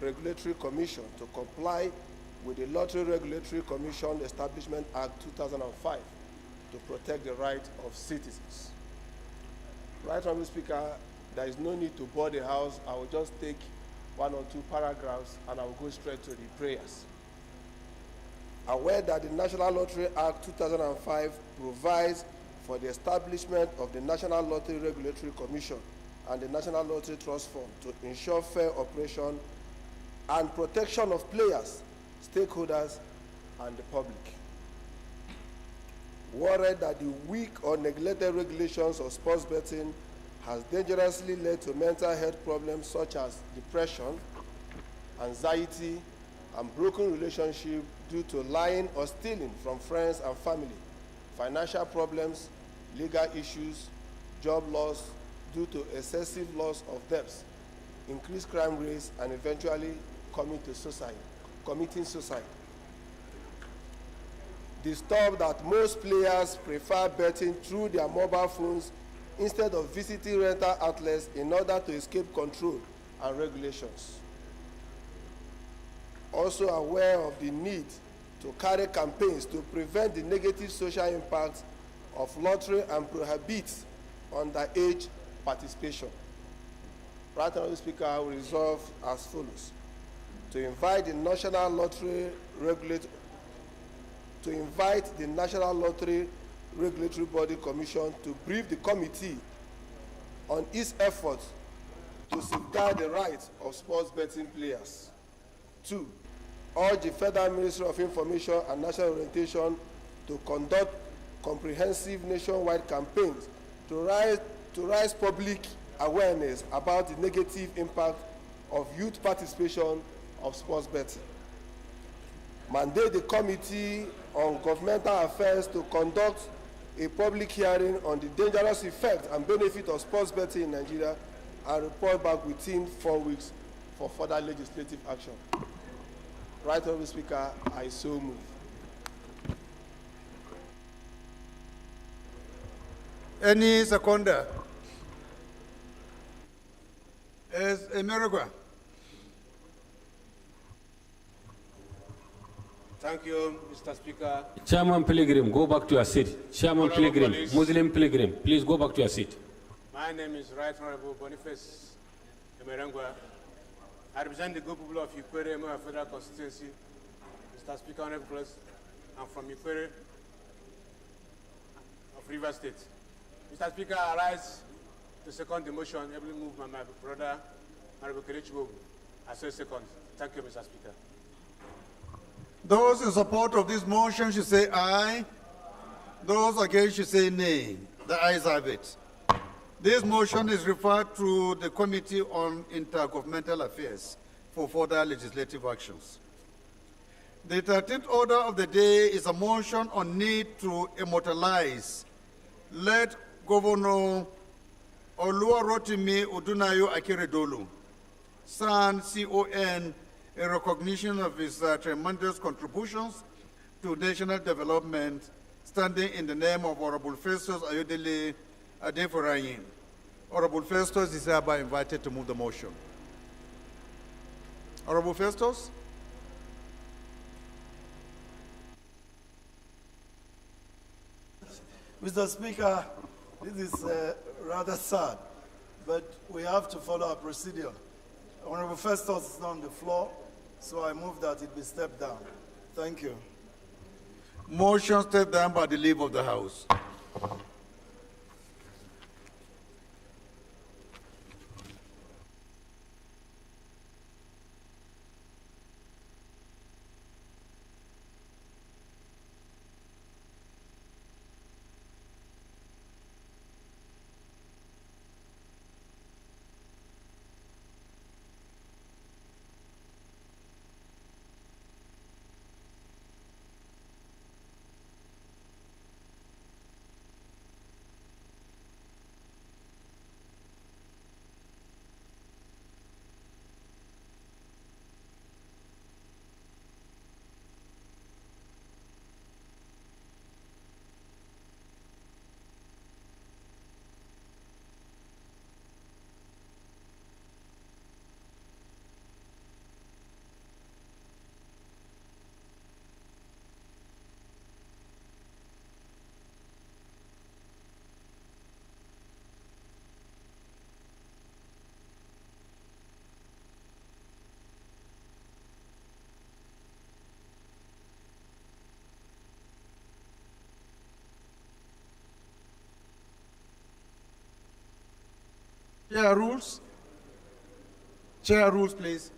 Regulatory Commission to comply with the Lottery Regulatory Commission Establishment Act 2005 to protect the rights of citizens. Right, Honorable Speaker, there is no need to bore the House. I will just take one or two paragraphs and I will go straight to the prayers. aware that the National Lottery Act 2005 provides for the establishment of the National Lottery Regulatory Commission and the National Lottery Trust Fund to ensure fair operation and protection of players, stakeholders, and the public. Worried that the weak or neglected regulations of sports betting has dangerously led to mental health problems such as depression, anxiety, and broken relationship due to lying or stealing from friends and family, financial problems, legal issues, job loss due to excessive loss of debts, increased crime rates, and eventually committing suicide. Disturbed that most players prefer betting through their mobile phones instead of visiting rental outlets in order to escape control and regulations. Also aware of the need to carry campaigns to prevent the negative social impact of lottery and prohibit underage participation. Right Honourable Speaker, I will resolve as follows: to invite the National Lottery Regulatory Body Commission to brief the committee on its efforts to safeguard the rights of sports betting players. 2, urge the Federal Ministry of Information and National Orientation to conduct comprehensive nationwide campaigns to raise public awareness about the negative impact of youth participation of sports betting. Mandate the Committee on Governmental Affairs to conduct a public hearing on the dangerous effect and benefit of sports betting in Nigeria and report back within 4 weeks for further legislative action. Right Honourable Speaker, I so move. Any seconder? As America. Thank you, Mr. Speaker. Chairman Pilgrim, go back to your seat. Chairman Honorable Pilgrim, colleagues. Muslim Pilgrim, please go back to your seat. My name is Right Honorable Boniface Emerengwa. I represent the good people of Ikwere, my federal constituency. Mr. Speaker, Honorable colleagues, I'm from Ikwere of River State. Mr. Speaker, I rise to second the motion, ably moved by my brother, Honorable Kelechi Wogu. I say second. Thank you, Mr. Speaker. Those in support of this motion should say aye. Those against should say nay. The ayes have it. This motion is referred to the Committee on Intergovernmental Affairs for further legislative actions. The 13th order of the day is a motion on need to immortalize late Governor Oluwarotimi Odunayo Akeredolu, son CON, in recognition of his tremendous contributions to national development, standing in the name of Honorable Festus Ayodele Adefarayin. Honorable Festus is hereby invited to move the motion. Honorable Festus? Mr. Speaker, this is rather sad, but we have to follow our procedure. Honorable Festus is not on the floor, so I move that it be stepped down. Thank you. Motion stepped down by the leave of the House. Chair rules. Chair rules, please.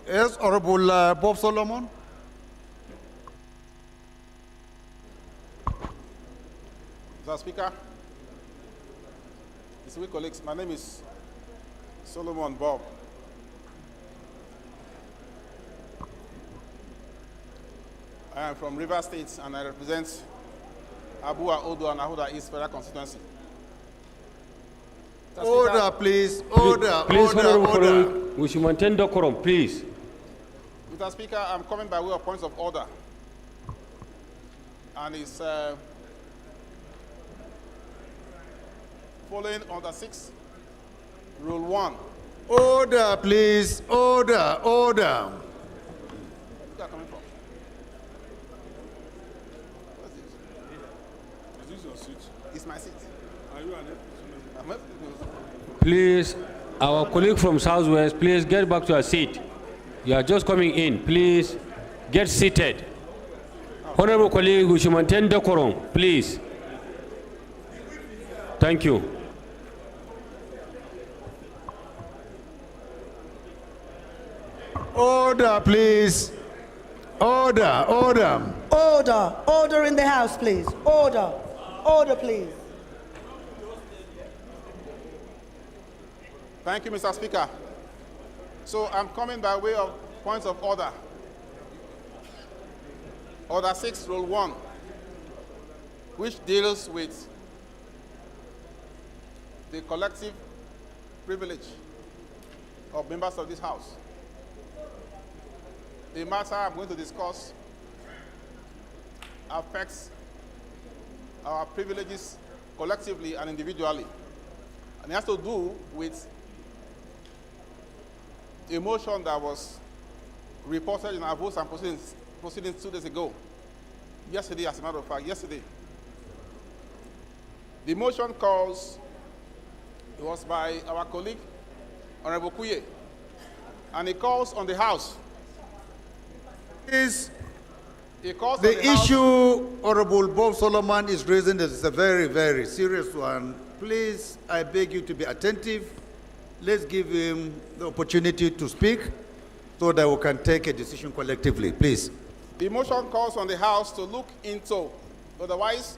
Yes, Honorable Bob Solomon. Mr. Speaker, distinguished colleagues, my name is Solomon Bob. I am from River State and I represent Abua, Odo, and Ahoda East Federal Constituency. Order, please. Order, Please, order, Honorable order. colleague, we should maintain decorum, please. Mr. Speaker, I'm coming by way of points of order. And it's following Order 6, Rule 1. Order, please. Order, order. Where is that coming from? What's this? Is this your seat? It's my seat. Are you an FPC member? Please, our colleague from Southwest, please get back to your seat. You are just coming in. Please get seated. Honorable colleague, we should maintain decorum, please. Thank you. Order, please. Order, order. Order, order in the House, please. Order, order, please. Thank you, Mr. Speaker. So I'm coming by way of points of order. Order 6, Rule 1, which deals with the collective privilege of members of this House. The matter I'm going to discuss affects our privileges collectively and individually. And it has to do with a motion that was reported in our votes and proceedings 2 days ago. Yesterday, as a matter of fact, yesterday. The motion calls, it was by our colleague, Honorable Kuye, and it calls on the House. The issue Honorable Bob Solomon is raising is a very, very serious one. Please, I beg you to be attentive. Let's give him the opportunity to speak so that we can take a decision collectively, please. The motion calls on the House to look into, otherwise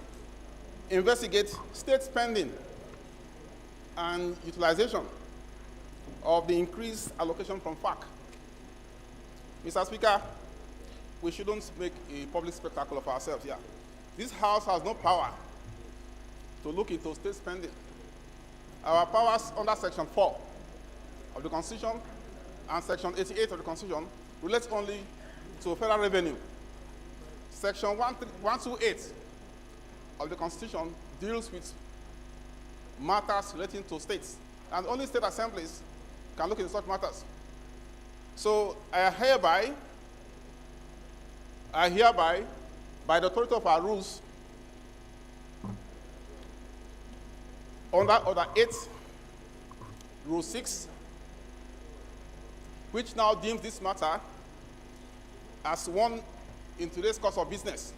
investigate state spending and utilization of the increased allocation from FAC. Mr. Speaker, we shouldn't make a public spectacle of ourselves here. This House has no power to look into state spending. Our powers under Section 4 of the Constitution and Section 88 of the Constitution relates only to federal revenue. Section 128 of the Constitution deals with matters relating to states, and only state assemblies can look into such matters. So I hereby, by the authority of our rules, under Order 8, Rule 6, which now deems this matter as one in today's course of business,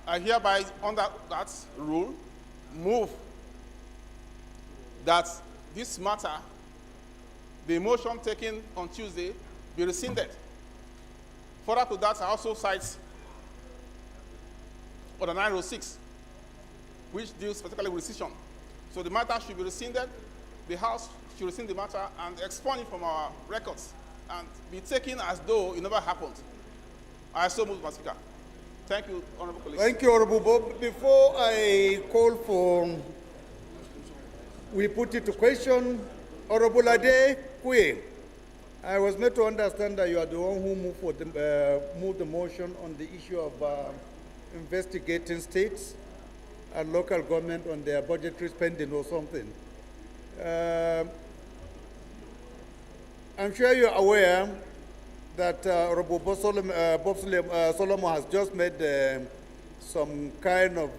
I hereby, under that rule, move that this matter, the motion taken on Tuesday, be rescinded. Further to that, I also cite Order 906, which deals specifically with rescission. So the matter should be rescinded. The House should rescind the matter and expunge it from our records. and be taken as though it never happened. I so move, Mr. Speaker. Thank you, honorable colleagues. Thank you, Honorable Bob. Before I call for, we put it to question, Honorable Ade Kwe, I was made to understand that you are the one who moved the motion on the issue of investigating states and local government on their budgetary spending or something. I'm sure you're aware that Bob Solomon has just made some kind of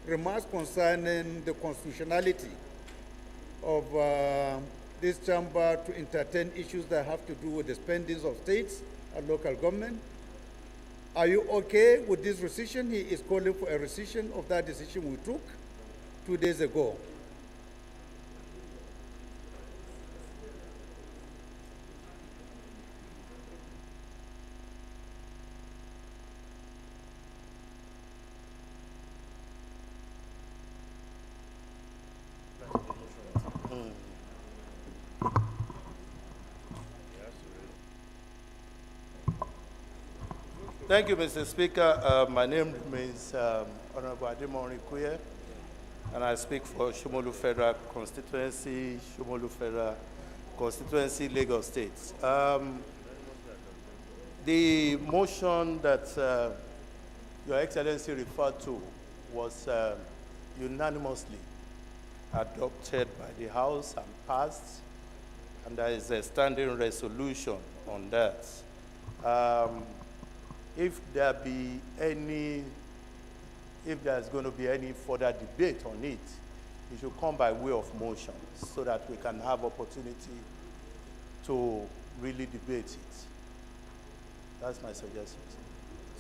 remarks concerning the constitutionality of this chamber to entertain issues that have to do with the spendings of states and local government. Are you okay with this rescission? He is calling for a rescission of that decision we took 2 days ago. Thank you, Mr. Speaker. My name remains Honorable Ademoni Kuye, and I speak for Shomolu Federal Constituency, Shomolu Federal Constituency, Lagos State. The motion that Your Excellency referred to was unanimously adopted by the House and passed, and there is a standing resolution on that. If there's going to be any further debate on it, it should come by way of motion so that we can have opportunity to really debate it. That's my suggestion.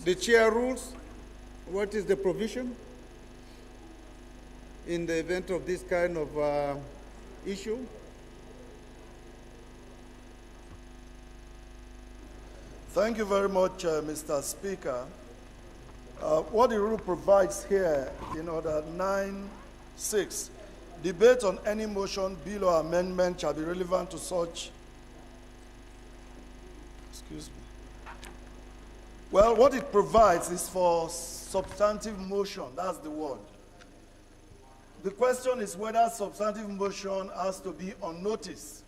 The chair rules, what is the provision in the event of this kind of issue? Thank you very much, Mr. Speaker. What the rule provides here in order 9.6, debate on any motion, bill, or amendment shall be relevant to such. Excuse me. Well, what it provides is for substantive motion. That's the word. The question is whether substantive motion has to be on notice.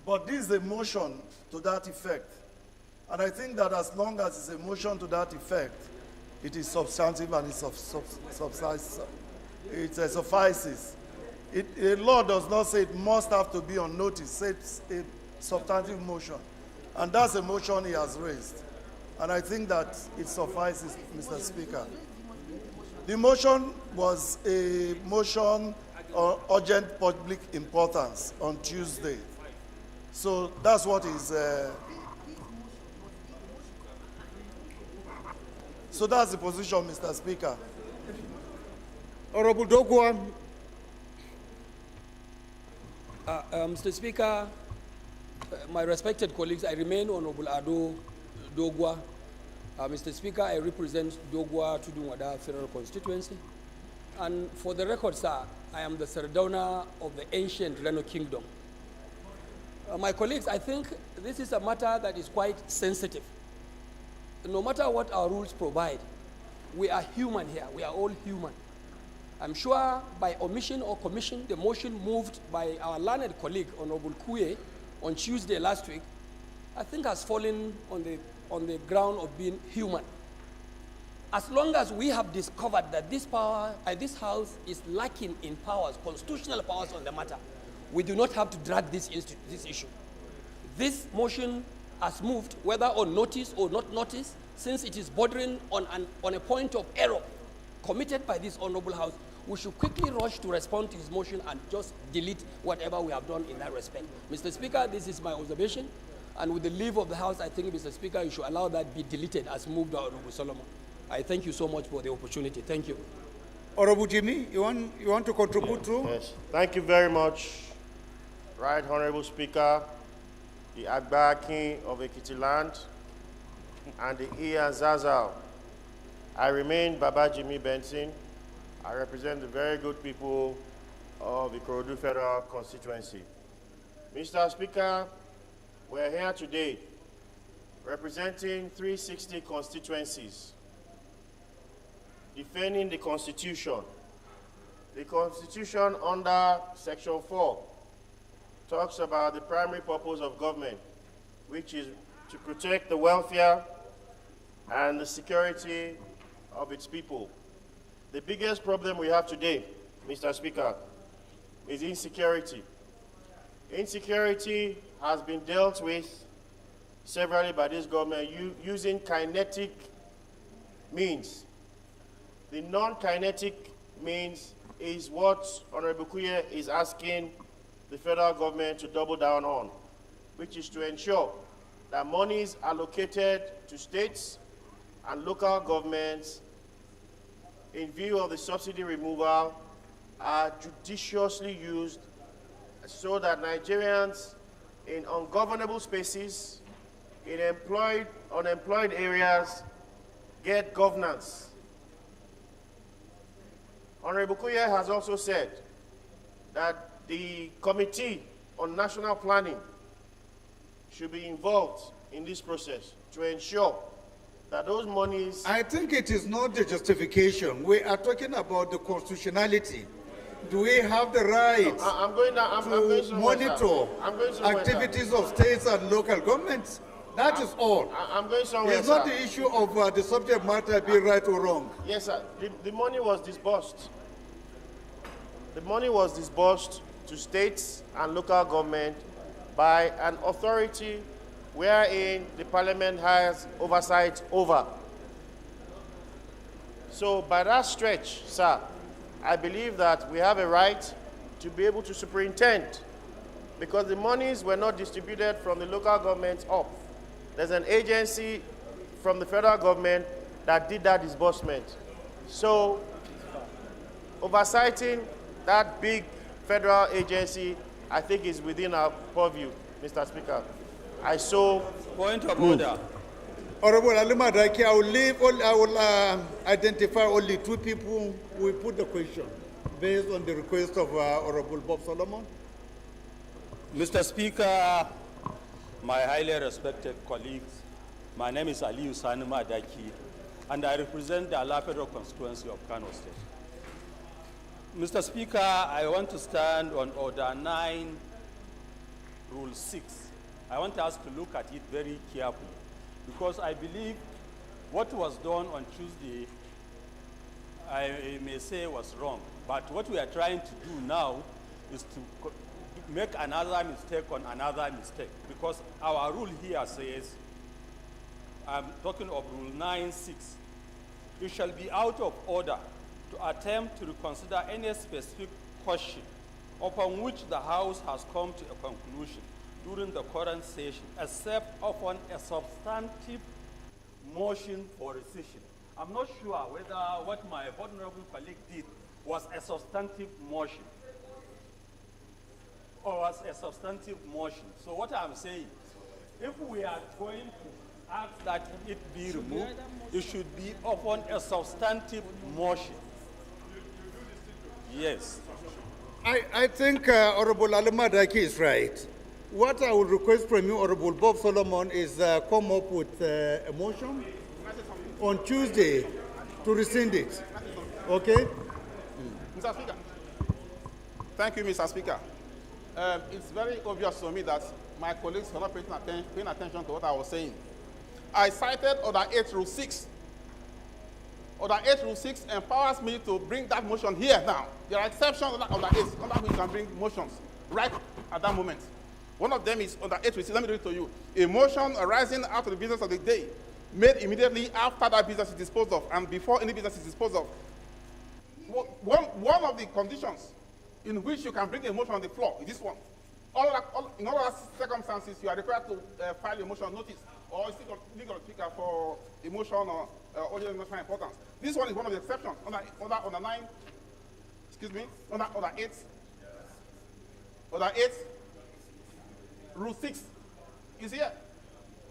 But this is a motion to that effect. And I think that as long as it's a motion to that effect, it is substantive and it suffices. A law does not say it must have to be on notice. It's a substantive motion. And that's a motion he has raised. And I think that it suffices, Mr. Speaker. The motion was a motion of urgent public importance on Tuesday. So that's what is... So that's the position, Mr. Speaker. Honorable Dogwa. Mr. Speaker, my respected colleagues, I remain Honorable Ado Dogwa. Mr. Speaker, I represent Dogwa Tudunwada Federal Constituency. And for the record, sir, I am the Sardauna of the ancient Reno Kingdom. My colleagues, I think this is a matter that is quite sensitive. No matter what our rules provide, we are human here. We are all human. I'm sure by omission or commission, the motion moved by our learned colleague, Honorable Kuye, on Tuesday last week, I think has fallen on the ground of being human. As long as we have discovered that this House is lacking in powers, constitutional powers on the matter, we do not have to drag this issue. This motion has moved, whether on notice or not notice, since it is bordering on a point of error committed by this honorable House. We should quickly rush to respond to his motion and just delete whatever we have done in that respect. Mr. Speaker, this is my observation, and with the leave of the House, I think, Mr. Speaker, you should allow that be deleted as moved by Honorable Solomon. I thank you so much for the opportunity. Thank you. Honorable Jimmy, you want to contribute too? Yes. Thank you very much, Right Honorable Speaker, the Agba King of Ekiti Land, and the Iya Zazao. I remain Baba Jimmy Benson. I represent the very good people of the Ikorodu Federal Constituency. Mr. Speaker, we're here today representing 360 constituencies, defending the Constitution. The Constitution under Section 4 talks about the primary purpose of government, which is to protect the welfare and the security of its people. The biggest problem we have today, Mr. Speaker, is insecurity. Insecurity has been dealt with severally by this government using kinetic means. The non-kinetic means is what Honorable Kuye is asking the federal government to double down on, which is to ensure that monies allocated to states and local governments in view of the subsidy removal are judiciously used so that Nigerians in ungovernable spaces, in unemployed areas, get governance. Honorable Kuye has also said that the Committee on National Planning should be involved in this process to ensure that those monies... I think it is not the justification. We are talking about the constitutionality. Do we have the right to monitor activities of states and local governments? That is all. I'm going somewhere, It's not sir. the issue of the subject matter being right or wrong. Yes, sir. The money was disbursed. The money was disbursed to states and local government by an authority wherein the parliament has oversight over. So by that stretch, sir, I believe that we have a right to be able to superintend, because the monies were not distributed from the local government up. There's an agency from the federal government that did that disbursement. So oversighting that big federal agency, I think, is within our purview, Mr. Speaker. Point of order. Honorable Alimadaki, I will identify only two people who will put the question based on the request of Honorable Bob Solomon. Mr. Speaker, my highly respected colleagues, my name is Aliyu Sani Madaki, and I represent the Ala Federal constituency of Kano State. Mr. Speaker, I want to stand on Order 9, Rule 6. I want us to look at it very carefully, because I believe what was done on Tuesday, I may say was wrong. But what we are trying to do now is to make another mistake on another mistake, because our rule here says, I'm talking of Rule 9.6, it shall be out of order to attempt to reconsider any specific question upon which the House has come to a conclusion during the current session, except upon a substantive motion for rescission. I'm not sure whether what my honorable colleague did was a substantive motion or was a substantive motion. So what I'm saying, if we are going to ask that it be removed, it should be upon a substantive motion. Yes. I think Honorable Alimadaki is right. What I would request from you, Honorable Bob Solomon, is come up with a motion on Tuesday to rescind it. Okay? Mr. Speaker. Thank you, Mr. Speaker. It's very obvious to me that my colleagues are not paying attention to what I was saying. I cited Order 8 Rule 6. Order 8 Rule 6 empowers me to bring that motion here now. There are exceptions under Order 8 under which you can bring motions right at that moment. One of them is Order 8 Rule 6. Let me read it to you. A motion arising out of the business of the day, made immediately after that business is disposed of and before any business is disposed of. One of the conditions in which you can bring a motion on the floor is this one. In all other circumstances, you are required to file a motion notice or seek a legal speaker for a motion or order of national importance. This one is one of the exceptions under 9, excuse me, under Order 8. Order 8, Rule 6 is here.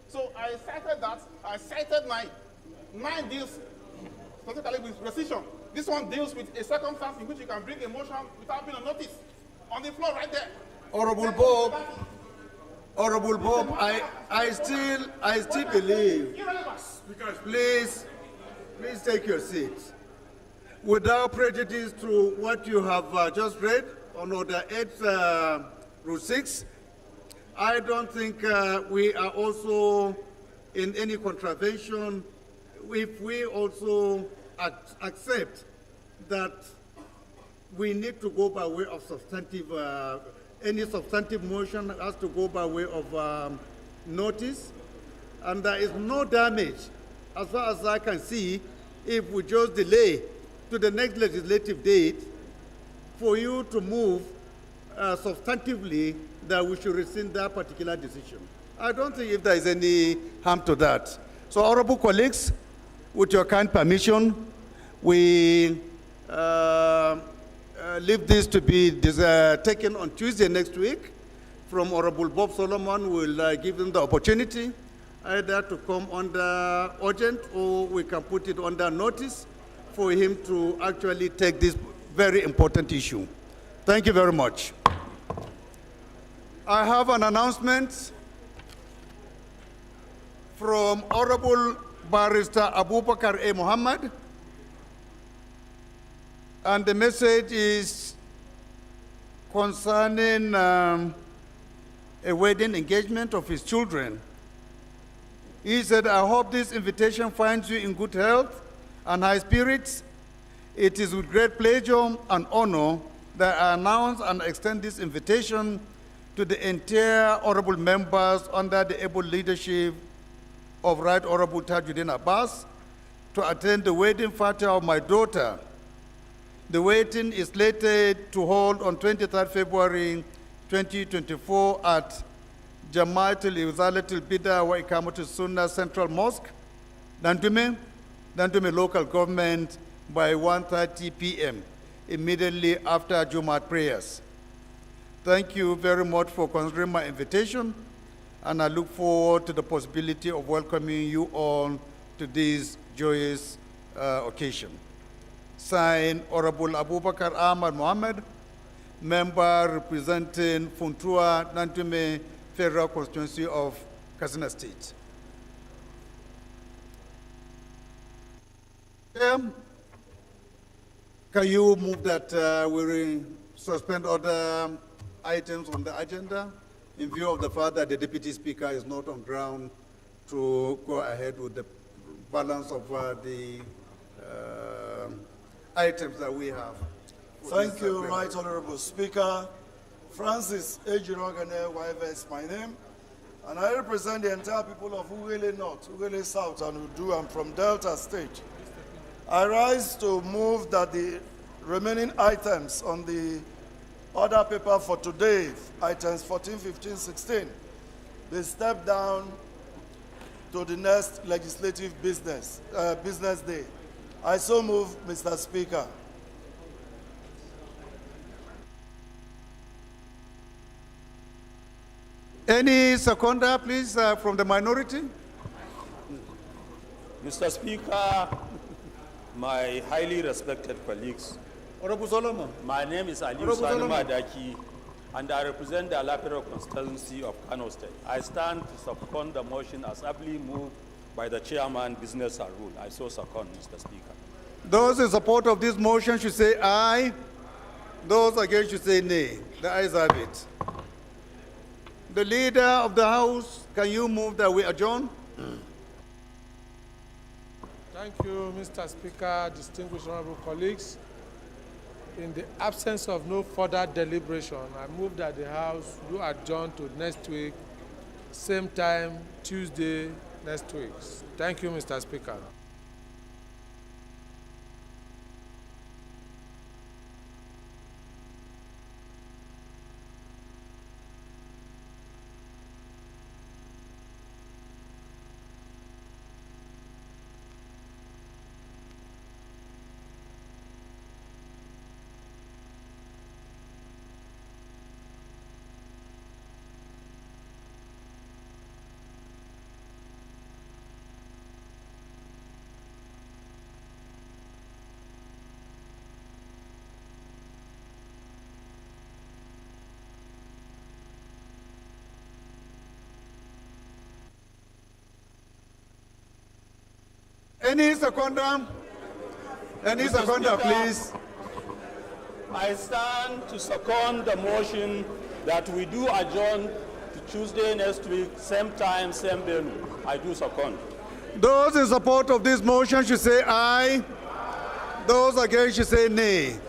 So I cited that. I cited 9. 9 deals specifically with rescission. This one deals with a circumstance in which you can bring a motion without being on notice on the floor right there. Honorable Bob, Honorable Bob, I still believe. Please take your seat. Without prejudice to what you have just read on Order 8, Rule 6, I don't think we are also in any contravention if we also accept that we need to go by way of substantive, any substantive motion has to go by way of notice, and there is no damage, as far as I can see, if we just delay to the next legislative date for you to move substantively that we should rescind that particular decision. I don't think if there is any harm to that. So, honorable colleagues, with your kind permission, we leave this to be taken on Tuesday next week from Honorable Bob Solomon. We'll give them the opportunity either to come under urgent or we can put it under notice for him to actually take this very important issue. Thank you very much. I have an announcement from Honorable Barrister Abubakar A. Muhammad, and the message is concerning a wedding engagement of his children. He said, I hope this invitation finds you in good health and high spirits. It is with great pleasure and honor that I announce and extend this invitation to the entire honorable members under the able leadership of Right Honorable Tajuddin Abbas to attend the wedding party of my daughter. The wedding is slated to hold on 23rd February 2024 at Jamaatul Izalatul Bida wa Ikamatul Sunnah Central Mosque, Dandume local government by 1:30 p.m. immediately after Jumat prayers. Thank you very much for considering my invitation, and I look forward to the possibility of welcoming you all to this joyous occasion. Signed, Honorable Abubakar Ahmad Mohammed, member representing Funtua Nantume Federal Constituency of Katsina State. Can you move that we suspend other items on the agenda in view of the fact that the Deputy Speaker is not on ground to go ahead with the balance of the items that we have? Thank you, Right Honorable Speaker. Francis Ejirogane Waive is my name, and I represent the entire people of Ughelli North, Ughelli South, and Udu. I'm from Delta State. I rise to move that the remaining items on the order paper for today, items 14, 15, 16, they step down to the next legislative business day. I so move, Mr. Speaker. Any seconder, please, from the minority? Mr. Speaker, my highly respected colleagues, Honorable Solomon. My name is Ali Usani Madaki, and I represent the Alapero constituency of Kano State. I stand to second the motion as ably moved by the chairman, Business and Rule. I so second, Mr. Speaker. Those in support of this motion should say aye. Those against should say nay. The ayes have it. The leader of the House, can you move that we adjourn? Thank you, Mr. Speaker, distinguished honorable colleagues. In the absence of no further deliberation, I move that the House do adjourn to next week, same time, Tuesday next week. Thank you, Mr. Speaker. Any seconder? Any Mr. seconder, Speaker, please? I stand to second the motion that we do adjourn to Tuesday next week, same time, same venue. I do second. Those in support of this motion should say aye. Those against should say nay.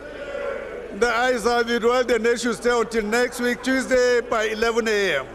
The ayes have it. Well, the nay should stay until next week, Tuesday by 11 a.m.